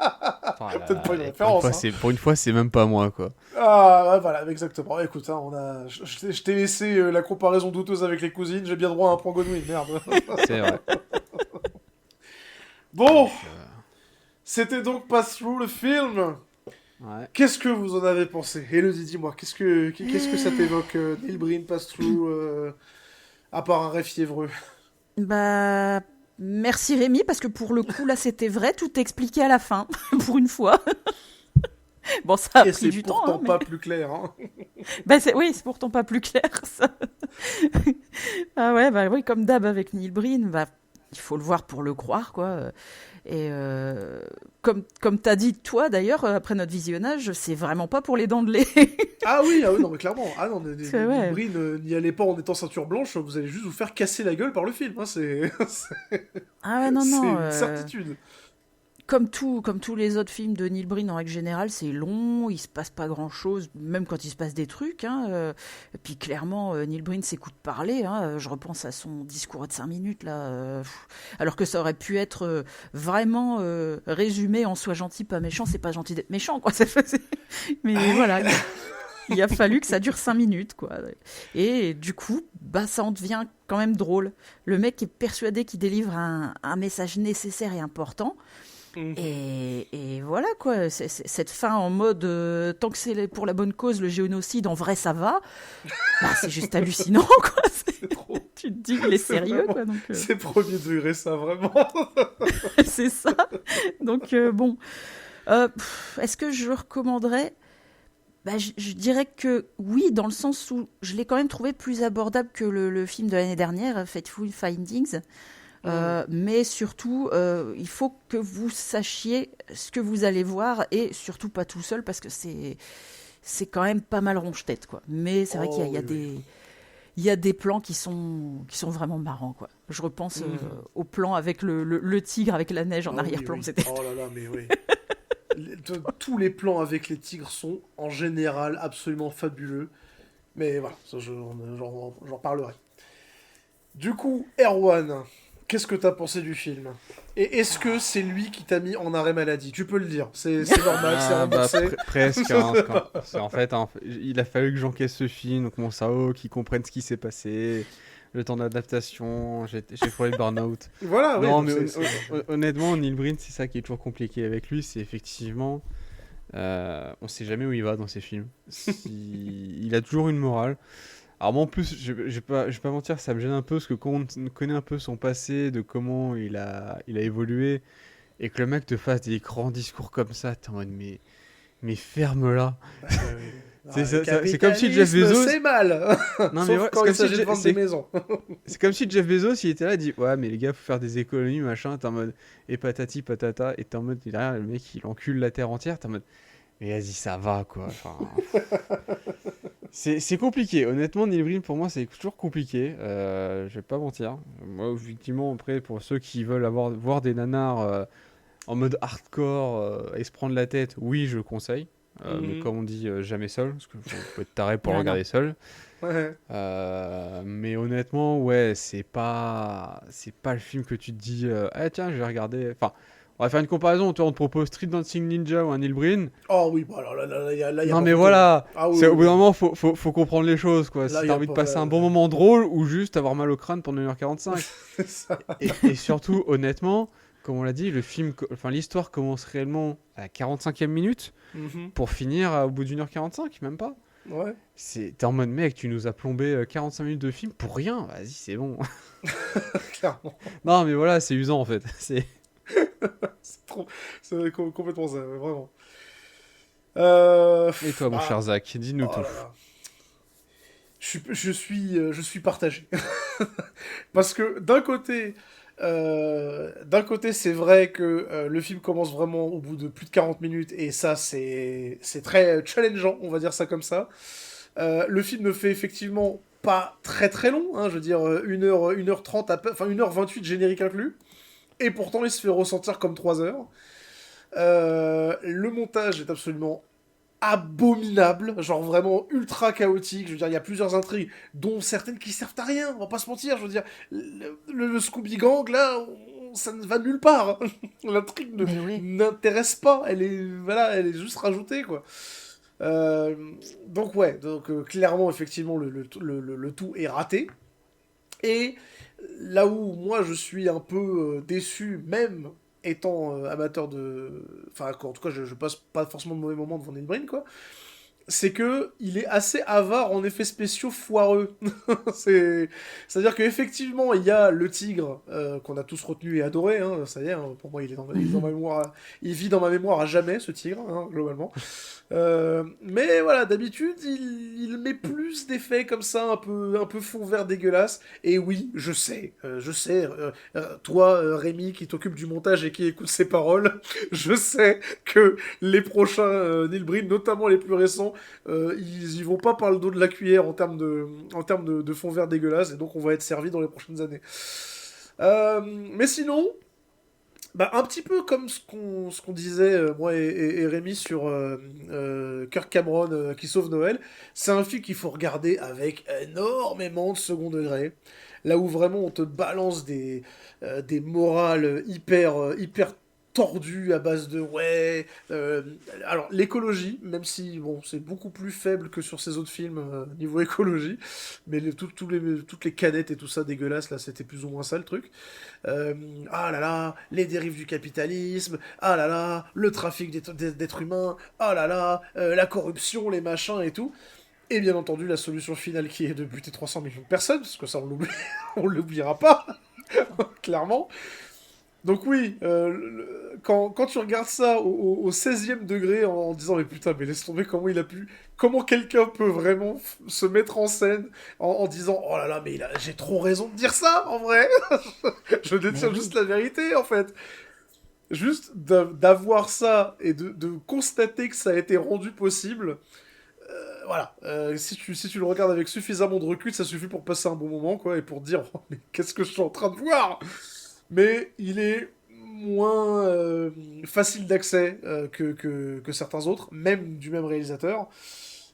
Oh là Peut-être pas une là, référence, pour une fois, c'est même pas moi, quoi. Ah, ouais, voilà, exactement. Écoute, hein, je t'ai laissé la comparaison douteuse avec les cousines. J'ai bien droit à un point Godwin, merde. C'est vrai. Bon, c'était donc Pass-Through le film. Ouais. Qu'est-ce que vous en avez pensé? Elodie, dis-moi, qu'est-ce que ça t'évoque, Neil Breen, Pass-Through, à part un rêve fiévreux? Bah, merci Rémi, parce que pour le coup, là, c'était vrai, tout est expliqué à la fin, pour une fois. Bon, ça a Et pris c'est du temps. pourtant Hein, mais... pas plus clair, hein. bah, oui, c'est pourtant pas plus clair, ça. Ah ouais, bah oui, comme d'hab avec Neil Breen, bah, il faut le voir pour le croire, quoi. Et comme t'as dit toi, d'ailleurs, après notre visionnage, c'est vraiment pas pour les dents de lait. Ah oui, non, mais clairement. Ah non, Neil Ouais. Breen, n'y allez pas en étant ceinture blanche, vous allez juste vous faire casser la gueule par le film, hein, c'est Ah ouais, non, c'est non. une certitude. Comme tous les autres films de Neil Breen en règle générale, c'est long, il se passe pas grand chose, même quand il se passe des trucs. Hein, et puis clairement, Neil Breen s'écoute parler. Hein, je repense à son discours de 5 minutes là, alors que ça aurait pu être vraiment résumé en sois gentil, pas méchant. C'est pas gentil d'être méchant, quoi. Mais voilà. Il a fallu que ça dure 5 minutes, quoi. Et du coup, bah, ça en devient quand même drôle. Le mec est persuadé qu'il délivre un message nécessaire et important. Et voilà, quoi. Cette fin en mode tant que c'est pour la bonne cause, le génocide, en vrai, ça va. Bah, c'est juste hallucinant, quoi. C'est trop. Tu te dis, il est sérieux, vraiment- quoi. Donc, C'est premier degré, ça, vraiment. c'est ça. Donc, bon. Est-ce que je recommanderais? Bah, je dirais que oui, dans le sens où je l'ai quand même trouvé plus abordable que le film de l'année dernière, Fateful Findings. Mais surtout, il faut que vous sachiez ce que vous allez voir et surtout pas tout seul parce que c'est quand même pas mal ronche-tête, quoi. Mais c'est vrai qu'il y a, il y a des plans qui sont vraiment marrants, quoi. Je repense au plan avec le tigre avec la neige en Ah oui, arrière-plan. oui. C'était... Oh là là, mais oui. Tous les plans avec les tigres sont en général absolument fabuleux. Mais voilà, ça, j'en parlerai. Du coup, Erwan, qu'est-ce que t'as pensé du film? Et est-ce que c'est lui qui t'a mis en arrêt maladie? Tu peux le dire, c'est normal, c'est remboursé. Presque. Hein, en fait, il a fallu que j'encaisse ce film, donc mon cerveau, qu'il comprenne ce qui s'est passé, le temps d'adaptation, j'ai frôlé le burn-out. Voilà, non, oui. mais honnêtement, Neil Breen, c'est ça qui est toujours compliqué avec lui, c'est effectivement... on sait jamais où il va dans ses films. Il a toujours une morale. Alors moi en plus, je vais pas mentir, ça me gêne un peu parce que quand on connaît un peu son passé, de comment il a évolué, et que le mec te fasse des grands discours comme ça, t'es en mode mais ferme-la. Bah, C'est comme si Jeff Bezos... c'est mal. Non, Sauf mais ouais, quand il s'agit de vendre des maisons. C'est comme si Jeff Bezos, il était là, il dit ouais mais les gars, faut faire des économies, machin, t'es en mode et patati patata, et t'es en mode derrière le mec il encule la terre entière, t'es en mode mais vas-y ça va quoi. Enfin, c'est compliqué, honnêtement Neil Breen pour moi c'est toujours compliqué, je vais pas mentir. Moi effectivement après pour ceux qui veulent voir des nanars en mode hardcore et se prendre la tête, oui je conseille. Mais comme on dit, jamais seul, parce qu'il faut être taré pour le regarder seul. Ouais. Mais honnêtement, ouais, c'est pas le film que tu te dis, ah tiens, je vais regarder. Enfin, on va faire une comparaison. Toi, on te propose Street Dancing Ninja ou un Neil Breen. Oh oui, bah alors là, y a non, pas mais photo. voilà, Ah, oui, au bout d'un moment, faut comprendre les choses, quoi. Là, Si y t'as a envie de pas- passer un bon moment drôle ou juste avoir mal au crâne pendant 1h45. C'est ça. Et surtout, honnêtement, comme on l'a dit, l'histoire commence réellement à la 45e minute. Mhm. Pour finir au bout d'1h45, même pas. Ouais. T'es en mode mec, tu nous as plombé 45 minutes de film pour rien, vas-y, c'est bon. Clairement. Non, mais voilà, c'est usant en fait. C'est C'est complètement ça, ouais, vraiment. Et toi, mon cher Zach, dis-nous oh tout. là là. Je suis partagé. Parce que d'un côté, c'est vrai que le film commence vraiment au bout de plus de 40 minutes, et ça, c'est très challengeant, on va dire ça comme ça. Le film ne fait effectivement pas très très long, hein, je veux dire 1h30, enfin 1h28 générique inclus, et pourtant il se fait ressentir comme 3 heures. Le montage est absolument abominable, genre vraiment ultra chaotique. Je veux dire, il y a plusieurs intrigues, dont certaines qui servent à rien, on va pas se mentir. Je veux dire, le Scooby Gang, là, ça ne va nulle part. L'intrigue n'intéresse pas, elle est juste rajoutée, quoi. Donc clairement, effectivement, le tout est raté. Et là où moi je suis un peu déçu, même étant amateur de... Enfin, en tout cas, je passe pas forcément de mauvais moments devant Neil Breen, quoi. C'est que il est assez avare en effets spéciaux foireux. C'est-à-dire qu'effectivement, il y a le tigre qu'on a tous retenu et adoré. Hein, ça y est, hein, pour moi, il est dans ma mémoire. Il vit dans ma mémoire à jamais, ce tigre, hein, globalement. Mais voilà, d'habitude, il met plus d'effets comme ça, un peu fond vert dégueulasse. Et oui, je sais, toi, Rémi, qui t'occupe du montage et qui écoute ses paroles, je sais que les prochains Neil Breen, notamment les plus récents, ils y vont pas par le dos de la cuillère en termes de fond vert dégueulasse, et donc on va être servi dans les prochaines années. Mais sinon, bah, un petit peu comme ce qu'on disait, moi et Rémi, sur Kirk Cameron qui sauve Noël, c'est un film qu'il faut regarder avec énormément de second degré. Là où vraiment on te balance des morales hyper tordues à base de alors l'écologie, même si bon c'est beaucoup plus faible que sur ces autres films niveau écologie, mais toutes les canettes et tout ça dégueulasse là, c'était plus ou moins ça le truc. Ah là là, les dérives du capitalisme, ah là là, le trafic d'êtres humains, ah là là, la corruption, les machins et tout. Et bien entendu, la solution finale qui est de buter 300 millions de personnes, parce que ça on l'oubliera pas, clairement. Donc oui, quand tu regardes ça au 16e degré en disant mais putain, mais laisse tomber, comment quelqu'un peut vraiment se mettre en scène en disant oh là là, mais j'ai trop raison de dire ça en vrai. Je détiens juste la vérité en fait. Juste d'avoir ça et de constater que ça a été rendu possible. Voilà, si tu le regardes avec suffisamment de recul, ça suffit pour passer un bon moment, quoi, et pour dire oh, mais qu'est-ce que je suis en train de voir. Mais il est moins facile d'accès que certains autres, même du même réalisateur.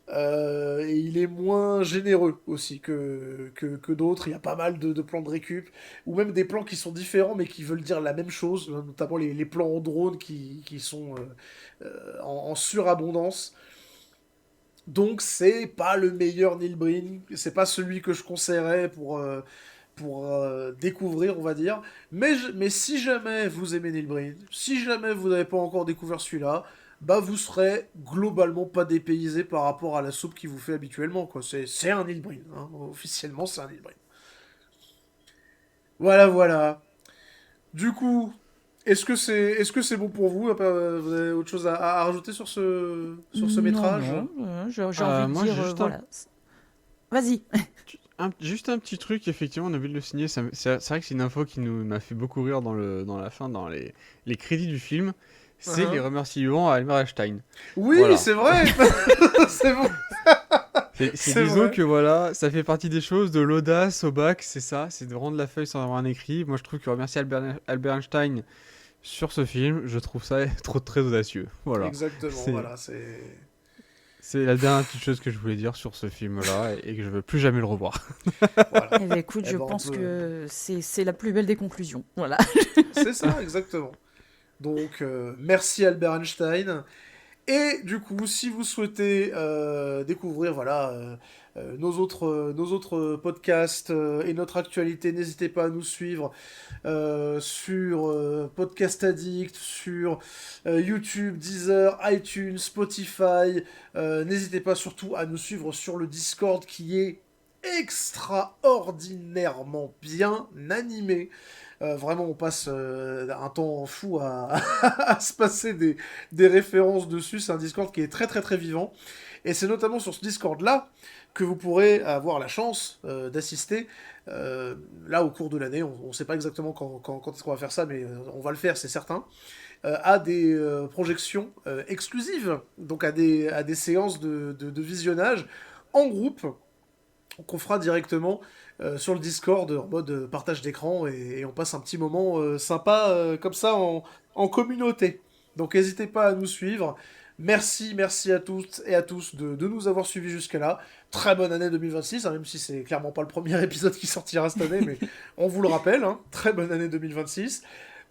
Et il est moins généreux aussi que d'autres. Il y a pas mal de plans de récup, ou même des plans qui sont différents mais qui veulent dire la même chose, notamment les plans en drone qui sont en surabondance. Donc c'est pas le meilleur Neil Breen, c'est pas celui que je conseillerais pour découvrir, on va dire. Mais si jamais vous aimez Neil Breen, si jamais vous n'avez pas encore découvert celui-là, bah vous serez globalement pas dépaysé par rapport à la soupe qu'il vous fait habituellement, quoi. C'est un Neil Breen, hein. Officiellement c'est un Neil Breen. Voilà, voilà. Du coup, est-ce que c'est bon pour vous? Vous avez autre chose à rajouter sur ce Non, métrage? non, j'ai envie de Moi, dire, juste voilà. Vas-y. juste un petit truc, effectivement, on a oublié de le signer. C'est vrai que c'est une info qui nous m'a fait beaucoup rire dans la fin, dans les crédits du film. C'est les Uhum. remerciements à Albert Einstein. Oui, Voilà. c'est vrai. C'est bon. C'est Disons vrai. que voilà, ça fait partie des choses, de l'audace au bac, c'est ça, c'est de rendre la feuille sans avoir un écrit. Moi, je trouve que remercier Albert Einstein sur ce film, je trouve ça trop très audacieux. Voilà. Exactement, C'est voilà, c'est... c'est la dernière petite chose que je voulais dire sur ce film-là et que je veux plus jamais le revoir. Voilà. Eh ben, écoute, Eh je ben, on pense peut... que c'est la plus belle des conclusions. Voilà. C'est ça, exactement. Donc, merci Albert Einstein. Et du coup, si vous souhaitez découvrir voilà, nos autres podcasts et notre actualité, n'hésitez pas à nous suivre sur Podcast Addict, sur YouTube, Deezer, iTunes, Spotify. N'hésitez pas surtout à nous suivre sur le Discord qui est extraordinairement bien animé. Vraiment, on passe un temps fou à se passer des références dessus. C'est un Discord qui est très très très vivant. Et c'est notamment sur ce Discord-là que vous pourrez avoir la chance d'assister. Là, au cours de l'année, on ne sait pas exactement quand est-ce qu'on va faire ça, mais on va le faire, c'est certain. À des projections exclusives, donc à des séances de visionnage en groupe qu'on fera directement sur le Discord en mode partage d'écran et on passe un petit moment sympa comme ça en communauté. Donc n'hésitez pas à nous suivre. Merci à toutes et à tous de nous avoir suivis jusqu'à là. Très bonne année 2026, hein, même si c'est clairement pas le premier épisode qui sortira cette année, mais on vous le rappelle, hein, très bonne année 2026.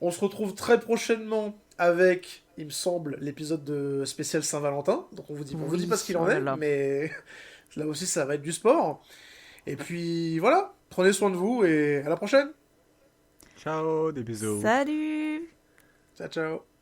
On se retrouve très prochainement avec, il me semble, l'épisode de spécial Saint-Valentin. Donc on vous dit pas ce qu'il en oh là est, là. mais là aussi ça va être du sport. Et puis voilà, prenez soin de vous et à la prochaine. Ciao, des bisous. Salut! Ciao ciao.